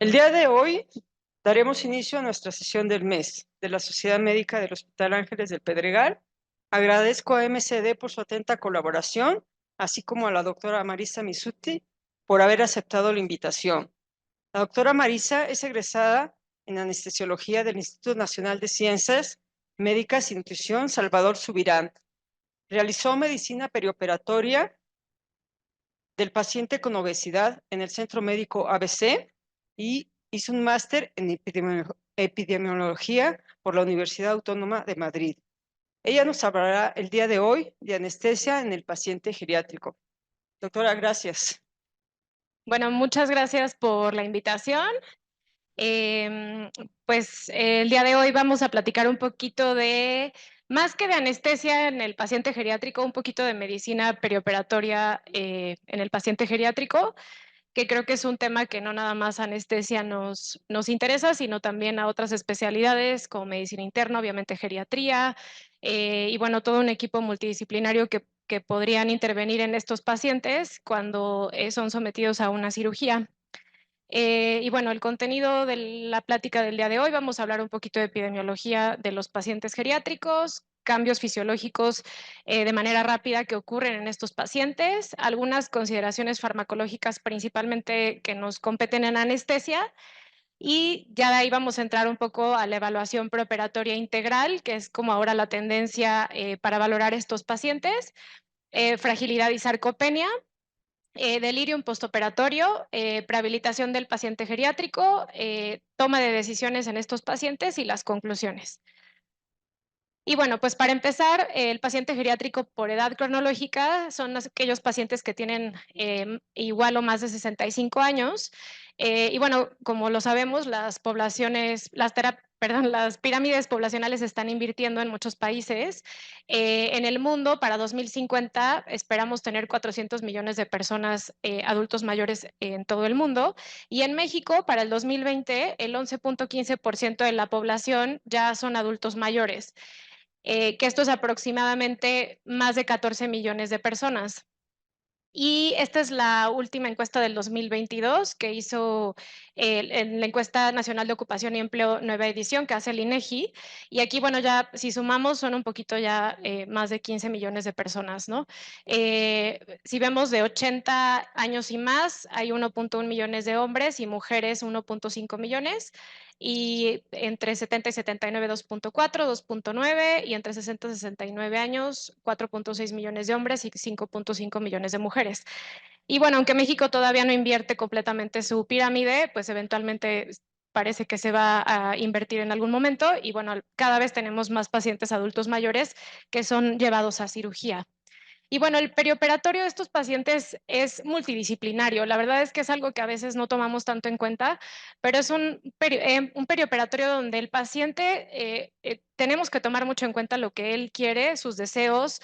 El día de hoy daremos inicio a nuestra sesión del mes de la Sociedad Médica del Hospital Ángeles del Pedregal. Agradezco a MCD por su atenta colaboración, así como a la doctora Marisa Misuti por haber aceptado la invitación. La doctora Marisa es egresada en anestesiología del Instituto Nacional de Ciencias Médicas y Nutrición Salvador Subirán. Realizó medicina perioperatoria del paciente con obesidad en el Centro Médico ABC y hizo un máster en epidemiología por la Universidad Autónoma de Madrid. Ella nos hablará el día de hoy de anestesia en el paciente geriátrico. Doctora, gracias. Bueno, muchas gracias por la invitación. Em, el día de hoy vamos a platicar un poquito de, más que de anestesia en el paciente geriátrico, un poquito de medicina perioperatoria en el paciente geriátrico, que creo que es un tema que no nada más anestesia nos interesa, sino también a otras especialidades como medicina interna, obviamente geriatría, y bueno, todo un equipo multidisciplinario que podrían intervenir en estos pacientes cuando son sometidos a una cirugía. Y bueno, el contenido de la plática del día de hoy, vamos a hablar un poquito de epidemiología de los pacientes geriátricos, cambios fisiológicos de manera rápida que ocurren en estos pacientes, algunas consideraciones farmacológicas principalmente que nos competen en anestesia, y ya de ahí vamos a entrar un poco a la evaluación preoperatoria integral, que es como ahora la tendencia para valorar estos pacientes, fragilidad y sarcopenia, delirium postoperatorio, prehabilitación del paciente geriátrico, toma de decisiones en estos pacientes y las conclusiones. Y bueno, pues para empezar, el paciente geriátrico por edad cronológica son aquellos pacientes que tienen igual o más de 65 años. Y bueno, como lo sabemos, las poblaciones, las pirámides poblacionales están invirtiendo en muchos países. En el mundo, para 2050, esperamos tener 400 millones de personas adultos mayores en todo el mundo. Y en México, para el 2020, el 11.15% de la población ya son adultos mayores, que esto es aproximadamente más de 14 millones de personas. Y esta es la última encuesta del 2022 que hizo la encuesta nacional de ocupación y empleo, nueva edición, que hace el INEGI. Y aquí, bueno, ya si sumamos son un poquito ya más de 15 millones de personas, ¿no? Si vemos de 80 años y más, hay 1.1 millones de hombres y mujeres 1.5 millones. Y entre 70 y 79, 2.4, 2.9, y entre 60 y 69 años, 4.6 millones de hombres y 5.5 millones de mujeres. Y bueno, aunque México todavía no invierte completamente su pirámide, pues eventualmente parece que se va a invertir en algún momento, y bueno, cada vez tenemos más pacientes adultos mayores que son llevados a cirugía. Y bueno, el perioperatorio de estos pacientes es multidisciplinario. La verdad es que es algo que a veces no tomamos tanto en cuenta, pero es un perioperatorio donde el paciente, tenemos que tomar mucho en cuenta lo que él quiere, sus deseos,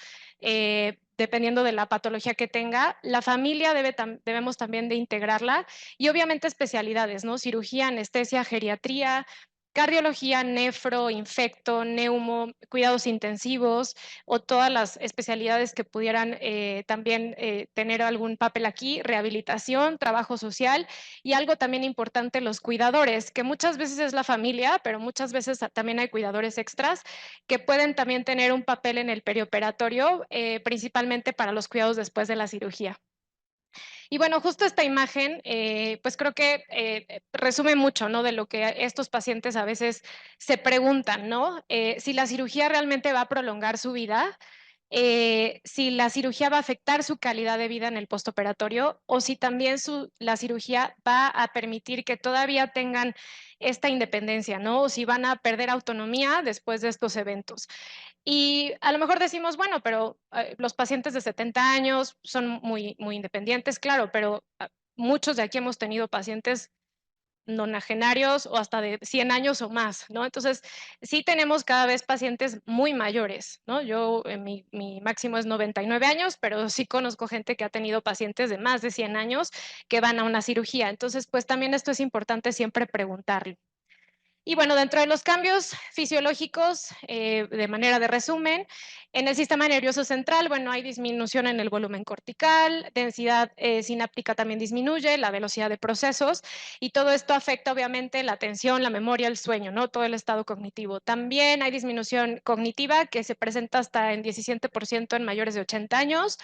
dependiendo de la patología que tenga. La familia debemos también de integrarla, y obviamente especialidades, ¿no? Cirugía, anestesia, geriatría, cardiología, nefro, infecto, neumo, cuidados intensivos, o todas las especialidades que pudieran también tener algún papel aquí, rehabilitación, trabajo social, y algo también importante, los cuidadores, que muchas veces es la familia, pero muchas veces también hay cuidadores extras que pueden también tener un papel en el perioperatorio, principalmente para los cuidados después de la cirugía. Y bueno, justo esta imagen, pues creo que resume mucho, ¿no? De lo que estos pacientes a veces se preguntan, ¿no? Si la cirugía realmente va a prolongar su vida, si la cirugía va a afectar su calidad de vida en el postoperatorio, o si también la cirugía va a permitir que todavía tengan esta independencia, ¿no? O si van a perder autonomía después de estos eventos. Y a lo mejor decimos, bueno, pero los pacientes de 70 años son muy independientes, claro, pero muchos de aquí hemos tenido pacientes nonagenarios o hasta de 100 años o más, ¿no? Entonces, sí tenemos cada vez pacientes muy mayores, ¿no? Yo, mi máximo es 99 años, pero sí conozco gente que ha tenido pacientes de más de 100 años que van a una cirugía. Entonces, pues también esto es importante siempre preguntarlo. Y bueno, dentro de los cambios fisiológicos, de manera de resumen, En el sistema nervioso central, bueno, hay disminución en el volumen cortical, densidad sináptica también disminuye, la velocidad de procesos, y todo esto afecta obviamente la atención, la memoria, el sueño, ¿no? Todo el estado cognitivo. También hay disminución cognitiva que se presenta hasta en 17% en mayores de 80 años.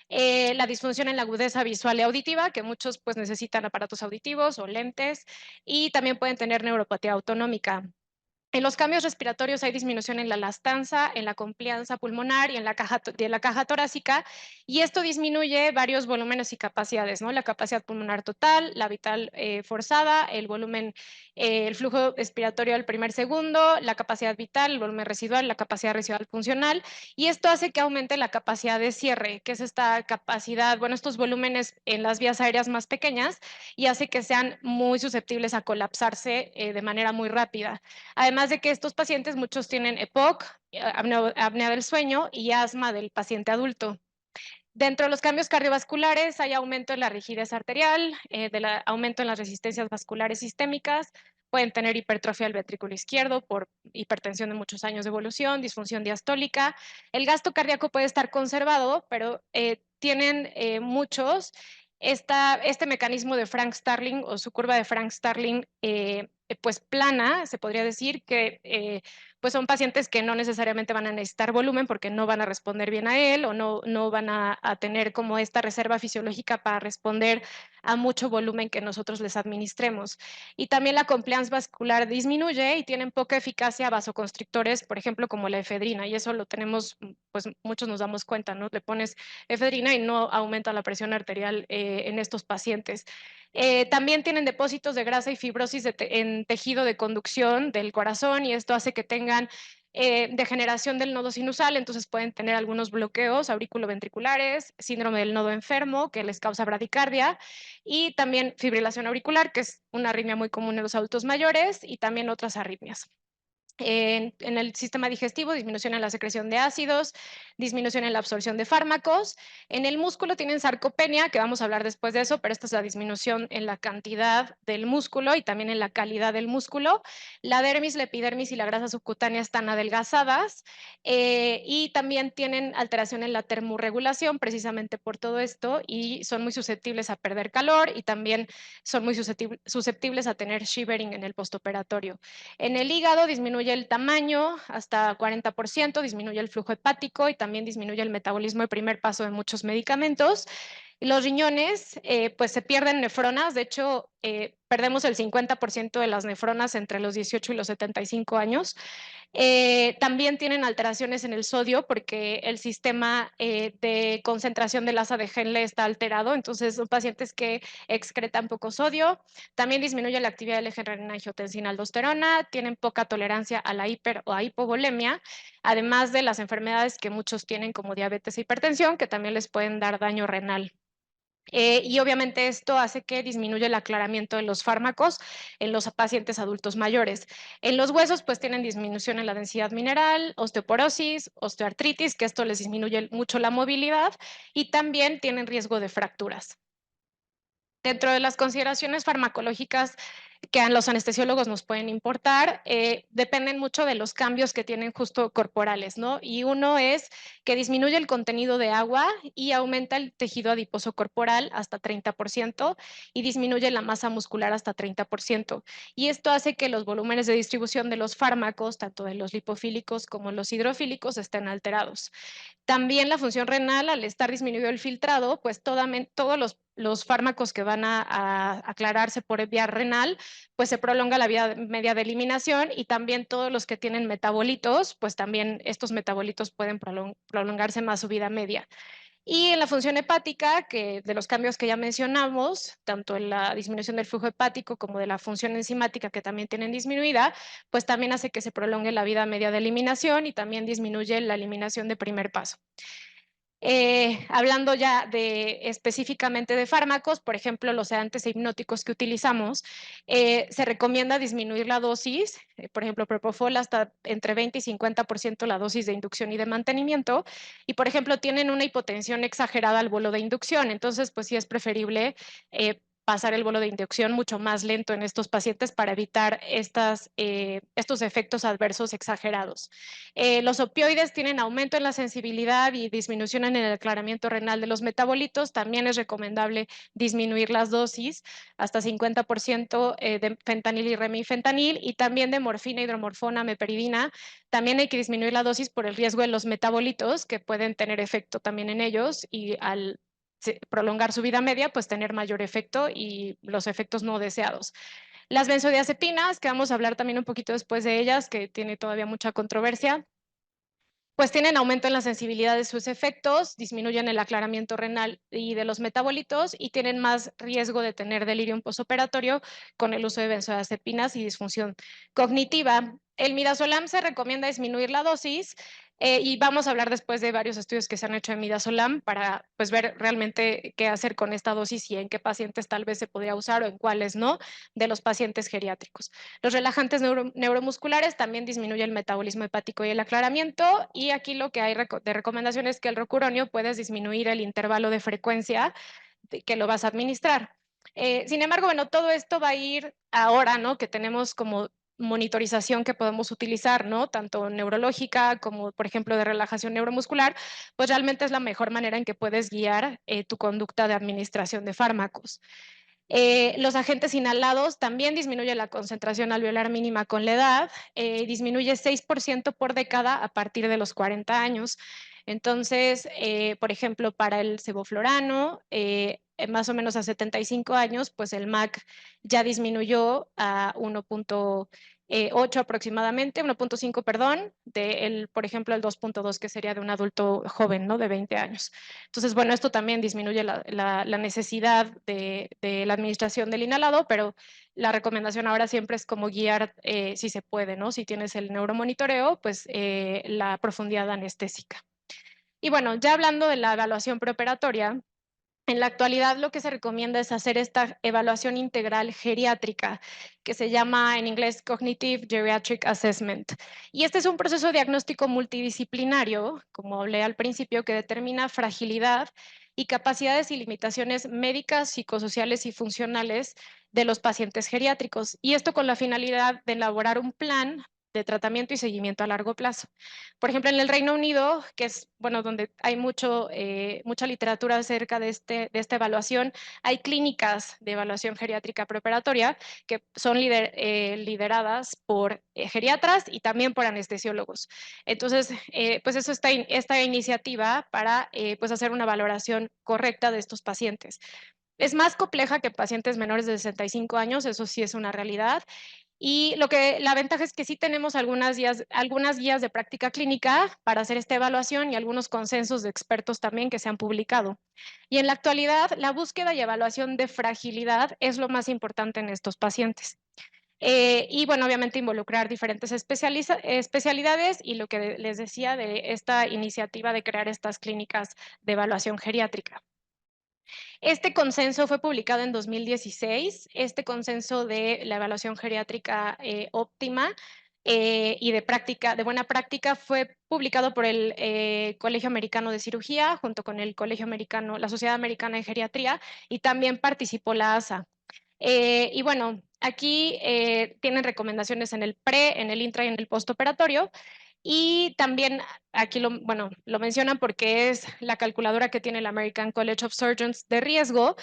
La disfunción en la agudeza visual y auditiva, que muchos pues necesitan aparatos auditivos o lentes, y también pueden tener neuropatía autonómica. En los cambios respiratorios hay disminución en la lastanza, en la complianza pulmonar y en la caja torácica, y esto disminuye varios volúmenes y capacidades, ¿no? La capacidad pulmonar total, la vital forzada, el volumen, el flujo respiratorio al primer segundo, la capacidad vital, el volumen residual, la capacidad residual funcional, y esto hace que aumente la capacidad de cierre, que es esta capacidad, bueno, estos volúmenes en las vías aéreas más pequeñas, y hace que sean muy susceptibles a colapsarse de manera muy rápida. Además de que estos pacientes, muchos tienen EPOC, apnea del sueño y asma del paciente adulto. Dentro de los cambios cardiovasculares hay aumento en la rigidez arterial, aumento en las resistencias vasculares sistémicas, pueden tener hipertrofia del ventrículo izquierdo por hipertensión de muchos años de evolución, disfunción diastólica. El gasto cardíaco puede estar conservado, pero tienen muchos este mecanismo de Frank Starling o su curva de Frank Starling pues plana, se podría decir que pues son pacientes que no necesariamente van a necesitar volumen porque no van a responder bien a él o no van a tener como esta reserva fisiológica para responder a mucho volumen que nosotros les administremos. Y también la compliance vascular disminuye y tienen poca eficacia vasoconstrictores, por ejemplo, como la efedrina, y eso lo tenemos, pues muchos nos damos cuenta, ¿no? Le pones efedrina y no aumenta la presión arterial en estos pacientes. También tienen depósitos de grasa y fibrosis en tejido de conducción del corazón y esto hace que tengan degeneración del nodo sinusal, entonces pueden tener algunos bloqueos auriculoventriculares, síndrome del nodo enfermo que les causa bradicardia y también fibrilación auricular, que es una arritmia muy común en los adultos mayores y también otras arritmias. En el sistema digestivo, disminución en la secreción de ácidos, disminución en la absorción de fármacos. En el músculo tienen sarcopenia, que vamos a hablar después de eso, pero esta es la disminución en la cantidad del músculo y también en la calidad del músculo. La dermis, la epidermis y la grasa subcutánea están adelgazadas y también tienen alteración en la termorregulación precisamente por todo esto y son muy susceptibles a perder calor y también son muy susceptibles a tener shivering en el postoperatorio. En el hígado disminuye el tamaño hasta 40%, disminuye el flujo hepático y también disminuye el metabolismo de primer paso de muchos medicamentos. Y los riñones, pues se pierden nefronas, de hecho, perdemos el 50% de las nefronas entre los 18 y los 75 años. También tienen alteraciones en el sodio porque el sistema de concentración del asa de Henle está alterado, entonces son pacientes que excretan poco sodio. También disminuye la actividad del eje renina-angiotensina-aldosterona, tienen poca tolerancia a la hiper o a hipovolemia, además de las enfermedades que muchos tienen como diabetes e hipertensión, que también les pueden dar daño renal. Y obviamente esto hace que disminuya el aclaramiento de los fármacos en los pacientes adultos mayores. En los huesos, pues tienen disminución en la densidad mineral, osteoporosis, osteoartritis, que esto les disminuye mucho la movilidad y también tienen riesgo de fracturas. Dentro de las consideraciones farmacológicas que a los anestesiólogos nos pueden importar, dependen mucho de los cambios que tienen justo corporales, ¿no? Y uno es que disminuye el contenido de agua y aumenta el tejido adiposo corporal hasta 30% y disminuye la masa muscular hasta 30%. Y esto hace que los volúmenes de distribución de los fármacos, tanto de los lipofílicos como los hidrofílicos, estén alterados. También la función renal, al estar disminuido el filtrado, pues todos los fármacos que van a aclararse por vía renal, pues se prolonga la vía media de eliminación y también todos los que tienen metabolitos, pues también estos metabolitos pueden prolongarse más su vida media. Y en la función hepática, que de los cambios que ya mencionamos, tanto en la disminución del flujo hepático como de la función enzimática que también tienen disminuida, pues también hace que se prolongue la vida media de eliminación y también disminuye la eliminación de primer paso. Hablando ya específicamente de fármacos, por ejemplo, los sedantes e hipnóticos que utilizamos, se recomienda disminuir la dosis, por ejemplo, Propofol hasta entre 20 y 50% la dosis de inducción y de mantenimiento, y por ejemplo, tienen una hipotensión exagerada al bolo de inducción, entonces pues sí es preferible pasar el bolo de inducción mucho más lento en estos pacientes para evitar estos efectos adversos exagerados. Los opioides tienen aumento en la sensibilidad y disminución en el aclaramiento renal de los metabolitos. También es recomendable disminuir las dosis hasta 50% de fentanil y remifentanil, y también de morfina, hidromorfona, meperidina. También hay que disminuir la dosis por el riesgo de los metabolitos, que pueden tener efecto también en ellos, y al prolongar su vida media, pues tener mayor efecto y los efectos no deseados. Las benzodiazepinas, que vamos a hablar también un poquito después de ellas, que tiene todavía mucha controversia, pues tienen aumento en la sensibilidad de sus efectos, disminuyen el aclaramiento renal y de los metabolitos, y tienen más riesgo de tener delirium postoperatorio con el uso de benzodiazepinas y disfunción cognitiva. El midazolam se recomienda disminuir la dosis, y vamos a hablar después de varios estudios que se han hecho en midazolam para, pues, ver realmente qué hacer con esta dosis y en qué pacientes tal vez se podría usar o en cuáles no, de los pacientes geriátricos. Los relajantes neuromusculares también disminuyen el metabolismo hepático y el aclaramiento, y aquí lo que hay de recomendación es que el rocuronio puedes disminuir el intervalo de frecuencia que lo vas a administrar. Sin embargo, bueno, todo esto va a ir ahora, ¿no? Que tenemos como monitorización que podemos utilizar, ¿no? Tanto neurológica como, por ejemplo, de relajación neuromuscular, pues realmente es la mejor manera en que puedes guiar tu conducta de administración de fármacos. Los agentes inhalados también disminuyen la concentración alveolar mínima con la edad, disminuye 6% por década a partir de los 40 años. Entonces, por ejemplo, para el sevoflurano, más o menos a 75 años, pues el MAC ya disminuyó a 1.8 aproximadamente, 1.5, perdón, por ejemplo, el 2.2, que sería de un adulto joven, ¿no? De 20 años. Entonces, bueno, esto también disminuye la necesidad de la administración del inhalado, pero la recomendación ahora siempre es como guiar, si se puede, ¿no? Si tienes el neuromonitoreo, pues la profundidad anestésica. Y bueno, ya hablando de la evaluación preoperatoria, en la actualidad lo que se recomienda es hacer esta evaluación integral geriátrica, que se llama en inglés Cognitive Geriatric Assessment. Y este es un proceso diagnóstico multidisciplinario, como hablé al principio, que determina fragilidad y capacidades y limitaciones médicas, psicosociales y funcionales de los pacientes geriátricos. Y esto con la finalidad de elaborar un plan de tratamiento y seguimiento a largo plazo. Por ejemplo, en el Reino Unido, que es, bueno, donde hay mucha literatura acerca de esta evaluación, hay clínicas de evaluación geriátrica preoperatoria que son lideradas por geriatras y también por anestesiólogos. Entonces, pues eso esta iniciativa para pues hacer una valoración correcta de estos pacientes. Es más compleja que pacientes menores de 65 años, eso sí es una realidad, y la ventaja es que sí tenemos algunas guías de práctica clínica para hacer esta evaluación y algunos consensos de expertos también que se han publicado. Y en la actualidad, la búsqueda y evaluación de fragilidad es lo más importante en estos pacientes. Y bueno, obviamente involucrar diferentes especialidades y lo que les decía de esta iniciativa de crear estas clínicas de evaluación geriátrica. Este consenso fue publicado en 2016, este consenso de la evaluación geriátrica óptima y de buena práctica fue publicado por el Colegio Americano de Cirugía junto con el Colegio Americano, la Sociedad Americana de Geriatría, y también participó la ASA. Y bueno, aquí tienen recomendaciones en el pre, en el intra y en el postoperatorio. Y también aquí lo mencionan porque es la calculadora que tiene el American College of Surgeons de riesgo,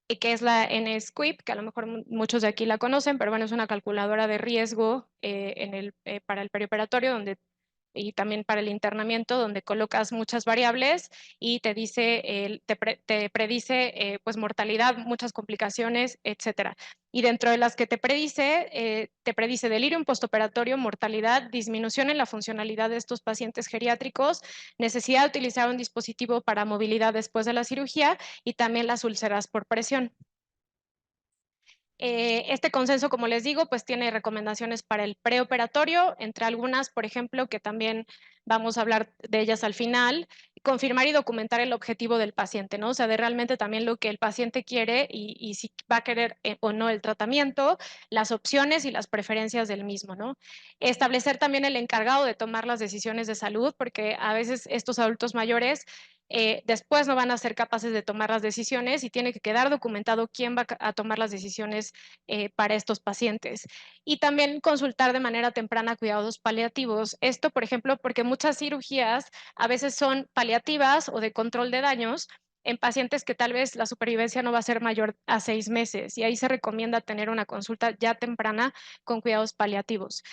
y que es la NSQIP, que a lo mejor muchos de aquí la conocen, pero bueno, es una calculadora de riesgo para el perioperatorio, y también para el internamiento, donde colocas muchas variables y te dice, te predice pues mortalidad, muchas complicaciones, etcétera. Y dentro de las que te predice delirium postoperatorio, mortalidad, disminución en la funcionalidad de estos pacientes geriátricos, necesidad de utilizar un dispositivo para movilidad después de la cirugía, y también las úlceras por presión. Este consenso, como les digo, pues tiene recomendaciones para el preoperatorio, entre algunas, por ejemplo, que también vamos a hablar de ellas al final, confirmar y documentar el objetivo del paciente, ¿no? O sea, de realmente también lo que el paciente quiere y si va a querer o no el tratamiento, las opciones y las preferencias del mismo, ¿no? Establecer también el encargado de tomar las decisiones de salud, porque a veces estos adultos mayores después no van a ser capaces de tomar las decisiones y tiene que quedar documentado quién va a tomar las decisiones para estos pacientes. Y también consultar de manera temprana cuidados paliativos. Esto, por ejemplo, porque muchas cirugías a veces son paliativas o de control de daños en pacientes que tal vez la supervivencia no va a ser mayor a 6 meses y ahí se recomienda tener una consulta ya temprana con cuidados paliativos.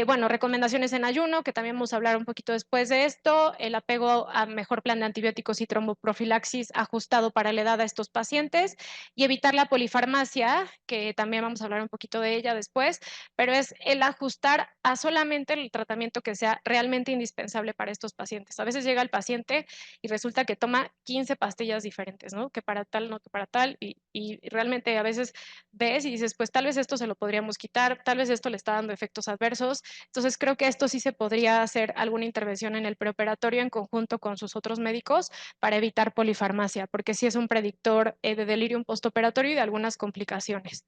Bueno, recomendaciones en ayuno, que también vamos a hablar un poquito después de esto, el apego a mejor plan de antibióticos y tromboprofilaxis ajustado para la edad a estos pacientes y evitar la polifarmacia, que también vamos a hablar un poquito de ella después, pero es el ajustar a solamente el tratamiento que sea realmente indispensable para estos pacientes. A veces llega el paciente y resulta que toma 15 pastillas diferentes, ¿no? Que para tal, no que para tal, y realmente a veces ves y dices, pues tal vez esto se lo podríamos quitar, tal vez esto le está dando efectos adversos. Entonces creo que esto sí se podría hacer alguna intervención en el preoperatorio en conjunto con sus otros médicos para evitar polifarmacia, porque sí es un predictor de delirium postoperatorio y de algunas complicaciones.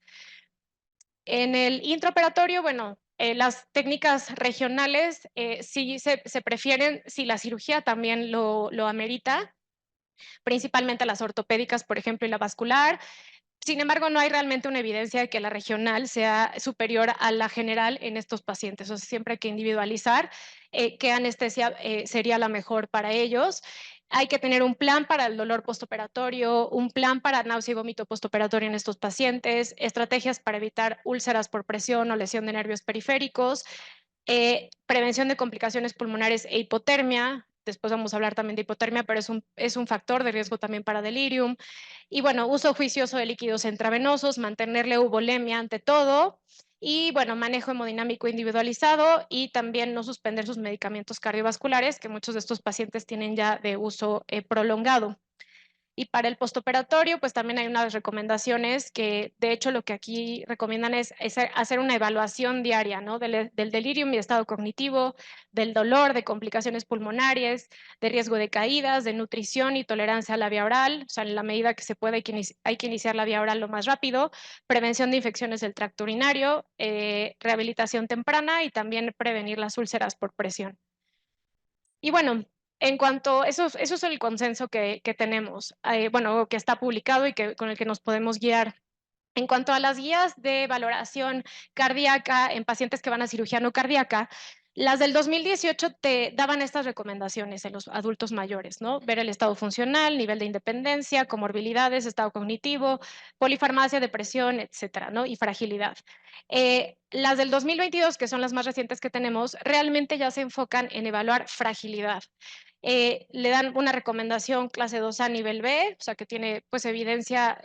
En el intraoperatorio, bueno, las técnicas regionales sí se prefieren si la cirugía también lo amerita, principalmente las ortopédicas, por ejemplo, y la vascular. Sin embargo, no hay realmente una evidencia de que la regional sea superior a la general en estos pacientes. O sea, siempre hay que individualizar qué anestesia sería la mejor para ellos. Hay que tener un plan para el dolor postoperatorio, un plan para náusea y vómito postoperatorio en estos pacientes, estrategias para evitar úlceras por presión o lesión de nervios periféricos, prevención de complicaciones pulmonares e hipotermia. Después vamos a hablar también de hipotermia, pero es un factor de riesgo también para delirium. Y bueno, uso juicioso de líquidos intravenosos, mantenerle eubolemia ante todo. Y bueno, manejo hemodinámico individualizado y también no suspender sus medicamentos cardiovasculares, que muchos de estos pacientes tienen ya de uso prolongado. Y para el postoperatorio, pues también hay unas recomendaciones que, de hecho, lo que aquí recomiendan es hacer una evaluación diaria, ¿no? Del delirium y estado cognitivo, del dolor, de complicaciones pulmonares, de riesgo de caídas, de nutrición y tolerancia a la vía oral. O sea, en la medida que se puede, hay que iniciar la vía oral lo más rápido. Prevención de infecciones del tracto urinario, rehabilitación temprana y también prevenir las úlceras por presión. Y bueno, en cuanto, eso es el consenso que tenemos, bueno, que está publicado y con el que nos podemos guiar. En cuanto a las guías de valoración cardíaca en pacientes que van a cirugía no cardíaca, las del 2018 te daban estas recomendaciones en los adultos mayores, ¿no? Ver el estado funcional, nivel de independencia, comorbilidades, estado cognitivo, polifarmacia, depresión, etcétera, ¿no? Y fragilidad. Las del 2022, que son las más recientes que tenemos, realmente ya se enfocan en evaluar fragilidad. Le dan una recomendación clase 2A nivel B, o sea que tiene pues evidencia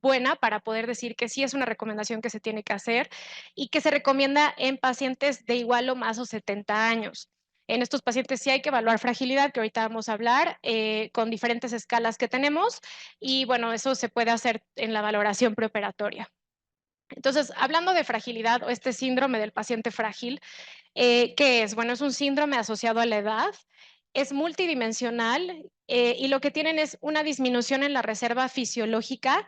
buena para poder decir que sí es una recomendación que se tiene que hacer y que se recomienda en pacientes de igual o más o 70 años. En estos pacientes sí hay que evaluar fragilidad, que ahorita vamos a hablar, con diferentes escalas que tenemos y bueno, eso se puede hacer en la valoración preoperatoria. Entonces, hablando de fragilidad o este síndrome del paciente frágil, ¿qué es? Bueno, es un síndrome asociado a la edad, es multidimensional y lo que tienen es una disminución en la reserva fisiológica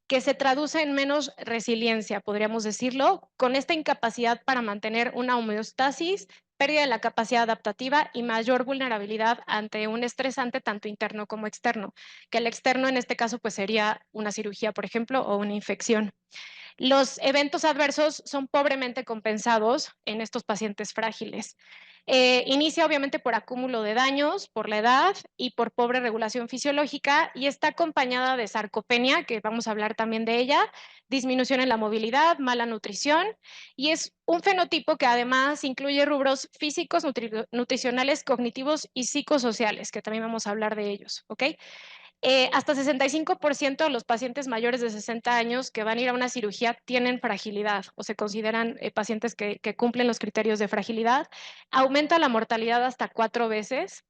que se traduce en menos resiliencia, podríamos decirlo, con esta incapacidad para mantener una homeostasis, pérdida de la capacidad adaptativa y mayor vulnerabilidad ante un estresante tanto interno como externo, que el externo en este caso pues sería una cirugía, por ejemplo, o una infección. Los eventos adversos son pobremente compensados en estos pacientes frágiles. Inicia obviamente por acúmulo de daños, por la edad y por pobre regulación fisiológica y está acompañada de sarcopenia, que vamos a hablar también de ella, disminución en la movilidad, mala nutrición y es un fenotipo que además incluye rubros físicos, nutricionales, cognitivos y psicosociales, que también vamos a hablar de ellos, ¿ok? Hasta 65% de los pacientes mayores de 60 años que van a ir a una cirugía tienen fragilidad o se consideran pacientes que cumplen los criterios de fragilidad. Aumenta la mortalidad hasta 4 veces.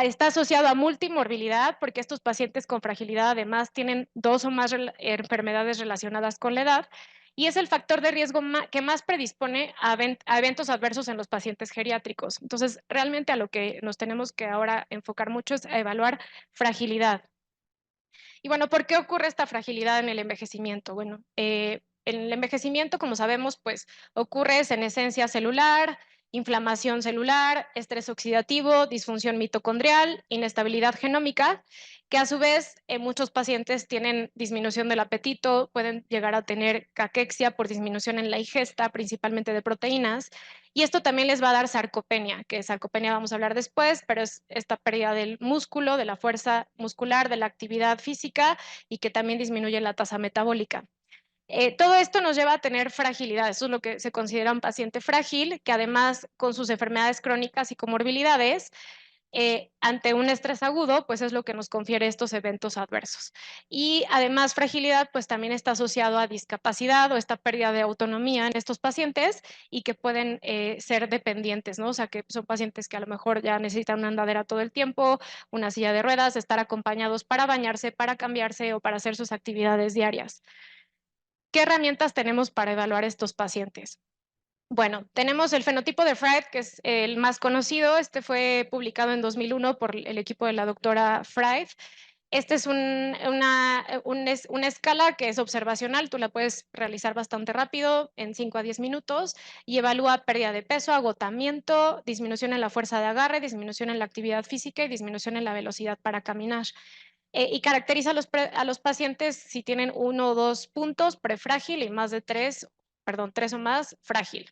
Está asociado a multimorbilidad porque estos pacientes con fragilidad además tienen 2 o más enfermedades relacionadas con la edad y es el factor de riesgo que más predispone a eventos adversos en los pacientes geriátricos. Entonces, realmente a lo que nos tenemos que ahora enfocar mucho es a evaluar fragilidad. Y bueno, ¿por qué ocurre esta fragilidad en el envejecimiento? Bueno, en el envejecimiento, como sabemos, pues ocurre senescencia celular, inflamación celular, estrés oxidativo, disfunción mitocondrial, inestabilidad genómica, que a su vez muchos pacientes tienen disminución del apetito, pueden llegar a tener caquexia por disminución en la ingesta, principalmente de proteínas, y esto también les va a dar sarcopenia, que sarcopenia vamos a hablar después, pero es esta pérdida del músculo, de la fuerza muscular, de la actividad física y que también disminuye la tasa metabólica. Todo esto nos lleva a tener fragilidad, eso es lo que se considera un paciente frágil, que además con sus enfermedades crónicas y comorbilidades, ante un estrés agudo, pues es lo que nos confiere estos eventos adversos. Y además fragilidad, pues también está asociado a discapacidad o esta pérdida de autonomía en estos pacientes y que pueden ser dependientes, ¿no? O sea, que son pacientes que a lo mejor ya necesitan una andadera todo el tiempo, una silla de ruedas, estar acompañados para bañarse, para cambiarse o para hacer sus actividades diarias. ¿Qué herramientas tenemos para evaluar estos pacientes? Bueno, tenemos el fenotipo de Fried, que es el más conocido. Este fue publicado en 2001 por el equipo de la doctora Fried. Este es una escala que es observacional, tú la puedes realizar bastante rápido, en 5 a 10 minutos, y evalúa pérdida de peso, agotamiento, disminución en la fuerza de agarre, disminución en la actividad física y disminución en la velocidad para caminar. Y caracteriza a los pacientes si tienen 1 o 2 puntos, prefrágil, y más de 3, perdón, 3 o más, frágil.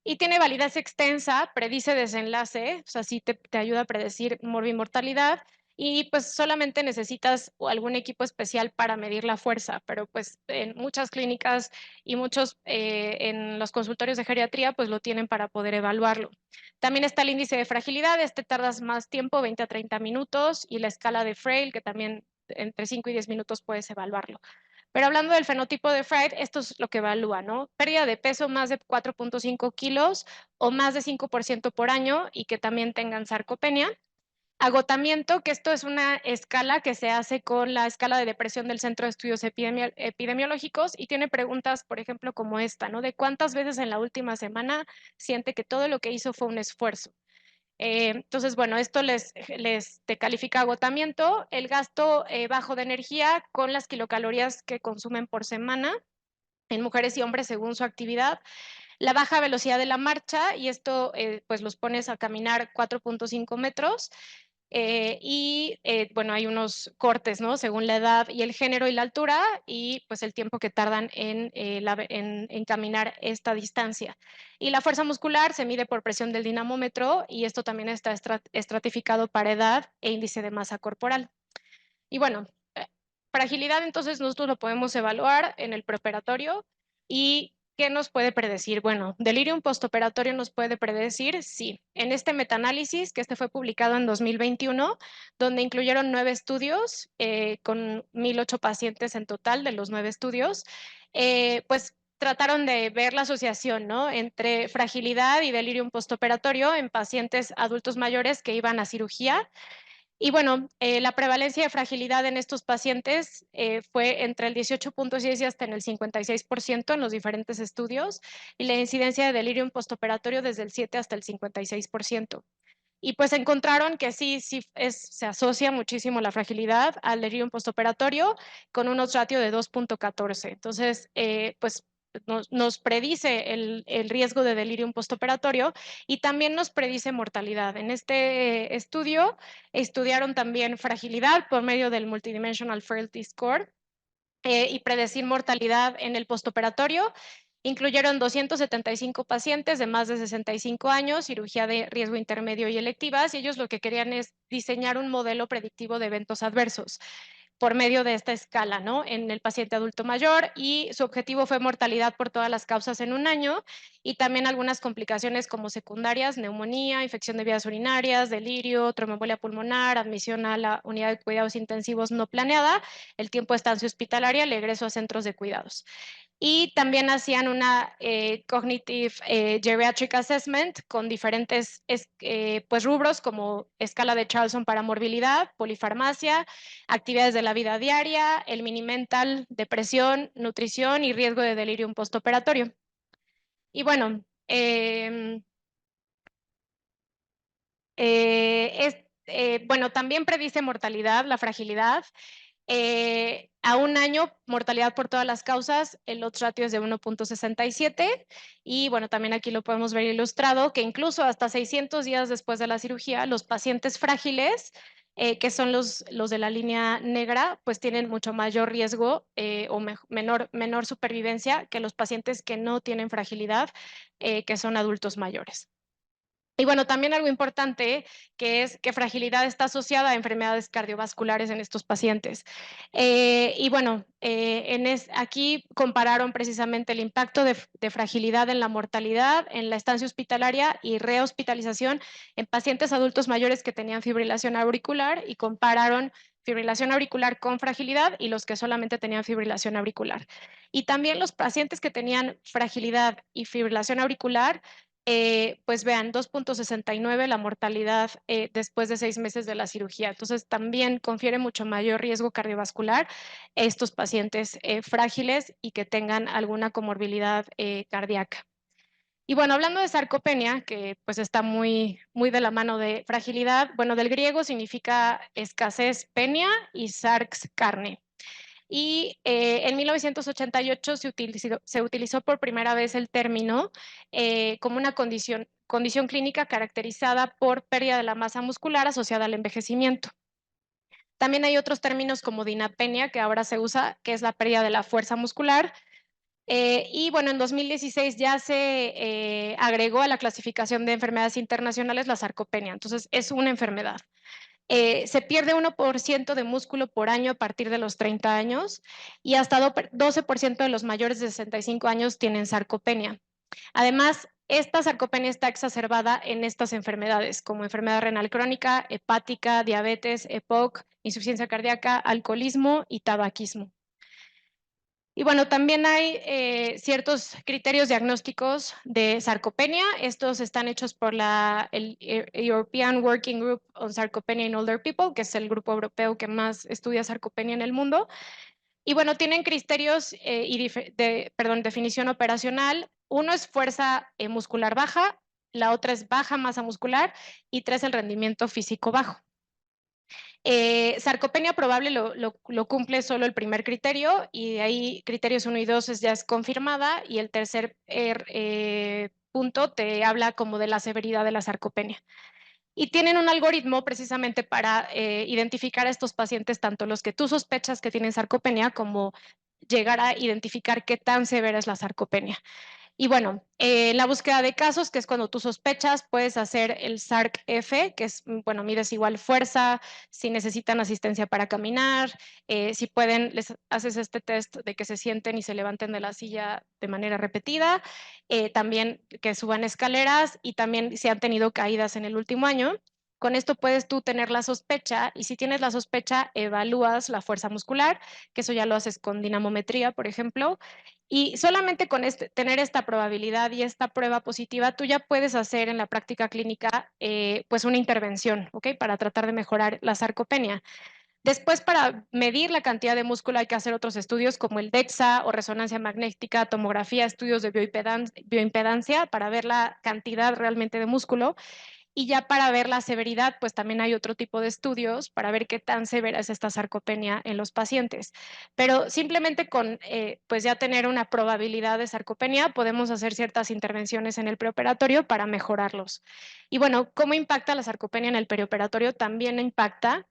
Y tiene validez extensa, predice desenlace, o sea, sí te ayuda a predecir morbimortalidad, y pues solamente necesitas algún equipo especial para medir la fuerza, pero pues en muchas clínicas y muchos en los consultorios de geriatría pues lo tienen para poder evaluarlo. También está el índice de fragilidad, este tardas más tiempo, 20 a 30 minutos, y la escala de Frail, que también entre 5 y 10 minutos puedes evaluarlo. Pero hablando del fenotipo de Fried, esto es lo que evalúa, ¿no? Pérdida de peso más de 4.5 kilos o más de 5% por año y que también tengan sarcopenia. Agotamiento, que esto es una escala que se hace con la escala de depresión del Centro de Estudios Epidemiológicos y tiene preguntas, por ejemplo, como esta, ¿no? De cuántas veces en la última semana siente que todo lo que hizo fue un esfuerzo. Entonces, bueno, esto les te califica agotamiento, el gasto bajo de energía con las kilocalorías que consumen por semana en mujeres y hombres según su actividad, la baja velocidad de la marcha, y esto pues los pones a caminar 4.5 metros, bueno, hay unos cortes, ¿no? Según la edad y el género y la altura, y pues el tiempo que tardan en caminar esta distancia. Y la fuerza muscular se mide por presión del dinamómetro, y esto también está estratificado para edad e índice de masa corporal. Y bueno, fragilidad, entonces nosotros lo podemos evaluar en el preoperatorio. ¿Y qué nos puede predecir? Bueno, delirium postoperatorio nos puede predecir, sí. En este metaanálisis, que este fue publicado en 2021, donde incluyeron 9 estudios con 1,008 pacientes en total de los 9 estudios, pues trataron de ver la asociación, ¿no? Entre fragilidad y delirium postoperatorio en pacientes adultos mayores que iban a cirugía. Y bueno, la prevalencia de fragilidad en estos pacientes fue entre el 18.6 y hasta en el 56% en los diferentes estudios, y la incidencia de delirium postoperatorio desde el 7 hasta el 56%. Y pues encontraron que se asocia muchísimo la fragilidad al delirium postoperatorio con un odds ratio de 2.14. Entonces, pues nos predice el riesgo de delirium postoperatorio y también nos predice mortalidad. En este estudio estudiaron también fragilidad por medio del Multidimensional Frailty Score y predecir mortalidad en el postoperatorio. Incluyeron 275 pacientes de más de 65 años, cirugía de riesgo intermedio y electivas, y ellos lo que querían es diseñar un modelo predictivo de eventos adversos por medio de esta escala, ¿no? En el paciente adulto mayor, y su objetivo fue mortalidad por todas las causas en un año y también algunas complicaciones como secundarias, neumonía, infección de vías urinarias, delirio, tromboembolia pulmonar, admisión a la unidad de cuidados intensivos no planeada, el tiempo de estancia hospitalaria, el egreso a centros de cuidados. Y también hacían una Cognitive Geriatric Assessment con diferentes pues rubros como escala de Charlson para morbilidad, polifarmacia, actividades de la vida diaria, el mini mental, depresión, nutrición y riesgo de delirium postoperatorio. Y bueno, bueno, también predice mortalidad, la fragilidad. A un año, mortalidad por todas las causas, el odds ratio es de 1.67 y bueno, también aquí lo podemos ver ilustrado, que incluso hasta 600 días después de la cirugía, los pacientes frágiles, que son los de la línea negra, pues tienen mucho mayor riesgo o menor supervivencia que los pacientes que no tienen fragilidad, que son adultos mayores. Y bueno, también algo importante que es que fragilidad está asociada a enfermedades cardiovasculares en estos pacientes. Y bueno, aquí compararon precisamente el impacto de fragilidad en la mortalidad, en la estancia hospitalaria y rehospitalización en pacientes adultos mayores que tenían fibrilación auricular y compararon fibrilación auricular con fragilidad y los que solamente tenían fibrilación auricular. Y también los pacientes que tenían fragilidad y fibrilación auricular pues vean, 2.69 la mortalidad después de 6 meses de la cirugía. Entonces, también confiere mucho mayor riesgo cardiovascular a estos pacientes frágiles y que tengan alguna comorbilidad cardíaca. Y bueno, hablando de sarcopenia, que pues está muy de la mano de fragilidad, bueno, del griego significa escasez penia y sarx carne. Y en 1988 se utilizó por primera vez el término como una condición clínica caracterizada por pérdida de la masa muscular asociada al envejecimiento. También hay otros términos como dinapenia, que ahora se usa, que es la pérdida de la fuerza muscular. Y bueno, en 2016 ya se agregó a la clasificación de enfermedades internacionales la sarcopenia. Entonces, es una enfermedad. Se pierde 1% de músculo por año a partir de los 30 años y hasta 12% de los mayores de 65 años tienen sarcopenia. Además, esta sarcopenia está exacerbada en estas enfermedades, como enfermedad renal crónica, hepática, diabetes, EPOC, insuficiencia cardíaca, alcoholismo y tabaquismo. Y bueno, también hay ciertos criterios diagnósticos de sarcopenia. Estos están hechos por el European Working Group on Sarcopenia in Older People, que es el grupo europeo que más estudia sarcopenia en el mundo. Y bueno, tienen criterios definición operacional. Uno es fuerza muscular baja, la otra es baja masa muscular y 3, el rendimiento físico bajo. Sarcopenia probable lo cumple solo el primer criterio y de ahí criterios 1 y 2 ya es confirmada y el tercer punto te habla como de la severidad de la sarcopenia. Y tienen un algoritmo precisamente para identificar a estos pacientes, tanto los que tú sospechas que tienen sarcopenia como llegar a identificar qué tan severa es la sarcopenia. Y bueno, la búsqueda de casos, que es cuando tú sospechas, puedes hacer el SARC-F, que es, bueno, mides igual fuerza, si necesitan asistencia para caminar, si pueden, les haces este test de que se sienten y se levanten de la silla de manera repetida, también que suban escaleras y también si han tenido caídas en el último año. Con esto puedes tú tener la sospecha y si tienes la sospecha, evalúas la fuerza muscular, que eso ya lo haces con dinamometría, por ejemplo, y solamente con tener esta probabilidad y esta prueba positiva, tú ya puedes hacer en la práctica clínica pues una intervención, ¿ok? Para tratar de mejorar la sarcopenia. Después, para medir la cantidad de músculo hay que hacer otros estudios como el DEXA o resonancia magnética, tomografía, estudios de bioimpedancia para ver la cantidad realmente de músculo. Y ya para ver la severidad, pues también hay otro tipo de estudios para ver qué tan severa es esta sarcopenia en los pacientes. Pero simplemente con pues ya tener una probabilidad de sarcopenia, podemos hacer ciertas intervenciones en el preoperatorio para mejorarlos. Y bueno, ¿cómo impacta la sarcopenia en el perioperatorio? También impacta.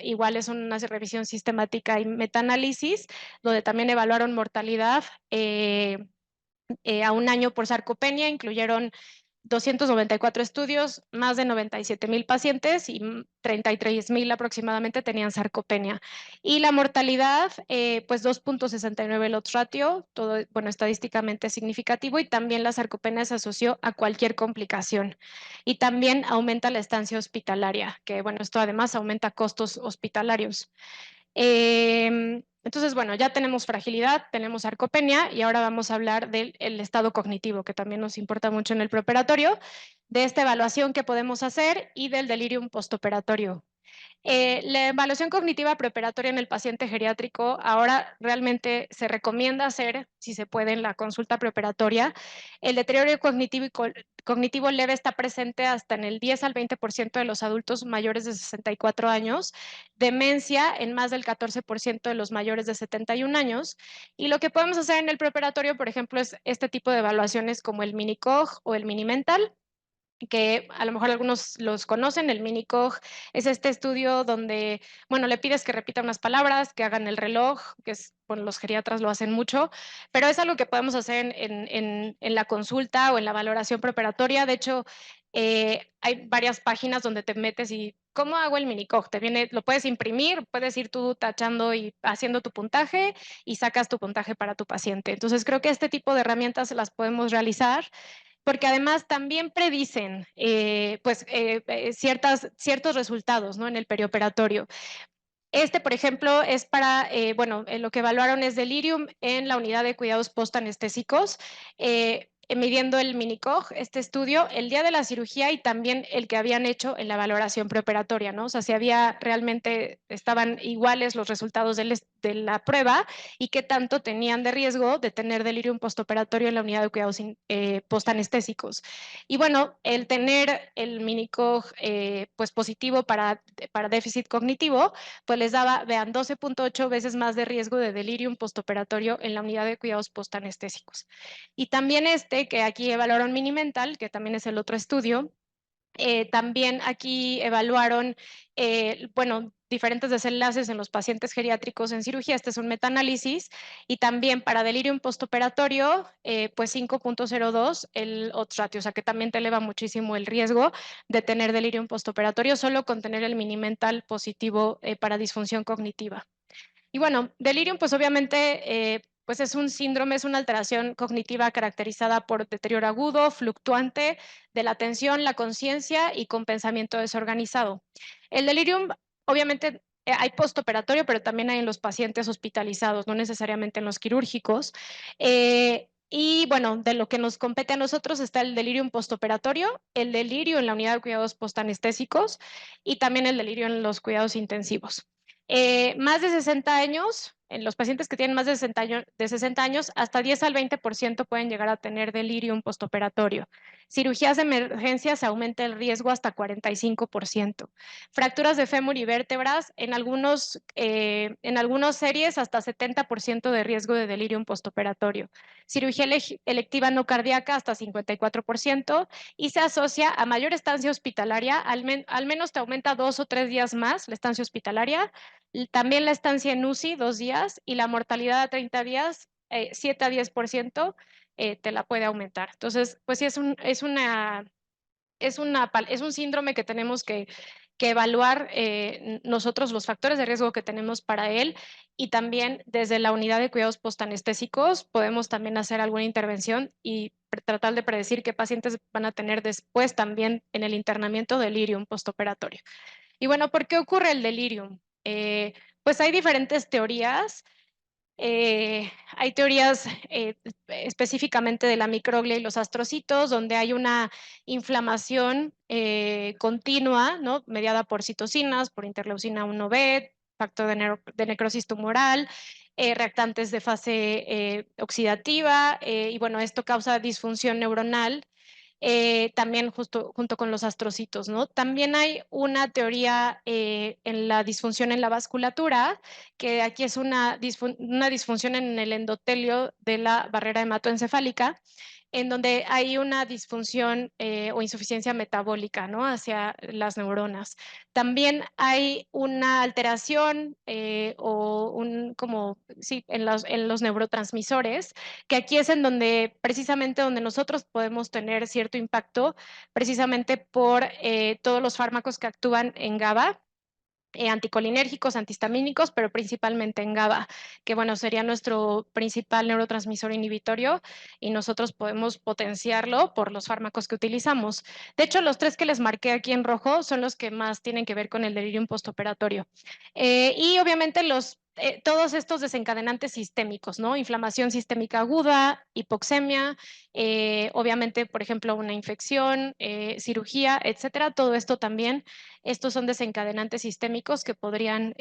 Igual es una revisión sistemática y metaanálisis, donde también evaluaron mortalidad a un año por sarcopenia, incluyeron 294 estudios, más de 97,000 pacientes y 33,000 aproximadamente tenían sarcopenia. Y la mortalidad, pues 2.69 el odds ratio, todo, bueno, estadísticamente significativo y también la sarcopenia se asoció a cualquier complicación. Y también aumenta la estancia hospitalaria, que bueno, esto además aumenta costos hospitalarios. Entonces, bueno, ya tenemos fragilidad, tenemos sarcopenia y ahora vamos a hablar del estado cognitivo, que también nos importa mucho en el preoperatorio, de esta evaluación que podemos hacer y del delirium postoperatorio. La evaluación cognitiva preoperatoria en el paciente geriátrico ahora realmente se recomienda hacer, si se puede, en la consulta preoperatoria. El deterioro cognitivo, cognitivo leve está presente hasta en el 10 al 20% de los adultos mayores de 64 años, demencia en más del 14% de los mayores de 71 años. Y lo que podemos hacer en el preoperatorio, por ejemplo, es este tipo de evaluaciones como el mini-COG o el mini-mental, que a lo mejor algunos los conocen. El mini-COG es este estudio donde, bueno, le pides que repita unas palabras, que hagan el reloj, que es, bueno, los geriatras lo hacen mucho, pero es algo que podemos hacer en la consulta o en la valoración preparatoria. De hecho, hay varias páginas donde te metes y ¿cómo hago el mini-COG? Te viene, lo puedes imprimir, puedes ir tú tachando y haciendo tu puntaje y sacas tu puntaje para tu paciente. Entonces, creo que este tipo de herramientas las podemos realizar porque además también predicen ciertos resultados, ¿no? En el perioperatorio. Este, por ejemplo, es para, lo que evaluaron es delirium en la unidad de cuidados postanestésico, midiendo el mini-COG, este estudio, el día de la cirugía y también el que habían hecho en la valoración preoperatoria, ¿no? O sea, si había realmente, estaban iguales los resultados de la prueba y qué tanto tenían de riesgo de tener delirium postoperatorio en la unidad de cuidados postanestésicos. Y bueno, el tener el mini-COG pues positivo para déficit cognitivo, pues les daba, vean, 12.8 veces más de riesgo de delirium postoperatorio en la unidad de cuidados postanestésicos. Y también que aquí evaluaron mini-mental, que también es el otro estudio, también aquí evaluaron, diferentes desenlaces en los pacientes geriátricos en cirugía. Este es un metaanálisis. Y también para delirium postoperatorio, pues 5.02 el odds ratio, o sea que también te eleva muchísimo el riesgo de tener delirium postoperatorio solo con tener el mini-mental positivo para disfunción cognitiva. Y bueno, delirium, pues obviamente, pues es un síndrome, es una alteración cognitiva caracterizada por deterioro agudo, fluctuante de la atención, la conciencia y con pensamiento desorganizado. El delirium, obviamente, hay postoperatorio, pero también hay en los pacientes hospitalizados, no necesariamente en los quirúrgicos. Y bueno, de lo que nos compete a nosotros está el delirium postoperatorio, el delirio en la unidad de cuidados postanestésicos y también el delirio en los cuidados intensivos. Más de 60 años, en los pacientes que tienen más de 60 años, hasta 10 al 20% pueden llegar a tener delirium postoperatorio. Cirugías de emergencia se aumenta el riesgo hasta 45%. Fracturas de fémur y vértebras, en algunas series hasta 70% de riesgo de delirium postoperatorio. Cirugía electiva no cardíaca hasta 54% y se asocia a mayor estancia hospitalaria, al menos te aumenta 2 o 3 días más la estancia hospitalaria, también la estancia en UCI, 2 días, y la mortalidad a 30 días, 7 a 10%, te la puede aumentar. Entonces, pues sí, es un síndrome que tenemos que evaluar nosotros los factores de riesgo que tenemos para él y también desde la unidad de cuidados postanestésicos podemos también hacer alguna intervención y tratar de predecir qué pacientes van a tener después también en el internamiento delirium postoperatorio. Y bueno, ¿por qué ocurre el delirium? Pues hay diferentes teorías. Hay teorías específicamente de la microglia y los astrocitos, donde hay una inflamación continua, ¿no? Mediada por citocinas, por interleucina 1B, factor de necrosis tumoral, reactantes de fase oxidativa, y bueno, esto causa disfunción neuronal también junto con los astrocitos, ¿no? También hay una teoría en la disfunción en la vasculatura, que aquí es una disfunción en el endotelio de la barrera hematoencefálica, en donde hay una disfunción o insuficiencia metabólica, ¿no? Hacia las neuronas. También hay una alteración en los neurotransmisores, que aquí es en donde precisamente donde nosotros podemos tener cierto impacto, precisamente por todos los fármacos que actúan en GABA, anticolinérgicos, antihistamínicos, pero principalmente en GABA, que bueno, sería nuestro principal neurotransmisor inhibitorio y nosotros podemos potenciarlo por los fármacos que utilizamos. De hecho, los 3 que les marqué aquí en rojo son los que más tienen que ver con el delirium postoperatorio. Y obviamente los todos estos desencadenantes sistémicos, ¿no? Inflamación sistémica aguda, hipoxemia, obviamente, por ejemplo, una infección, cirugía, etcétera. Todo esto también, estos son desencadenantes sistémicos que podrían,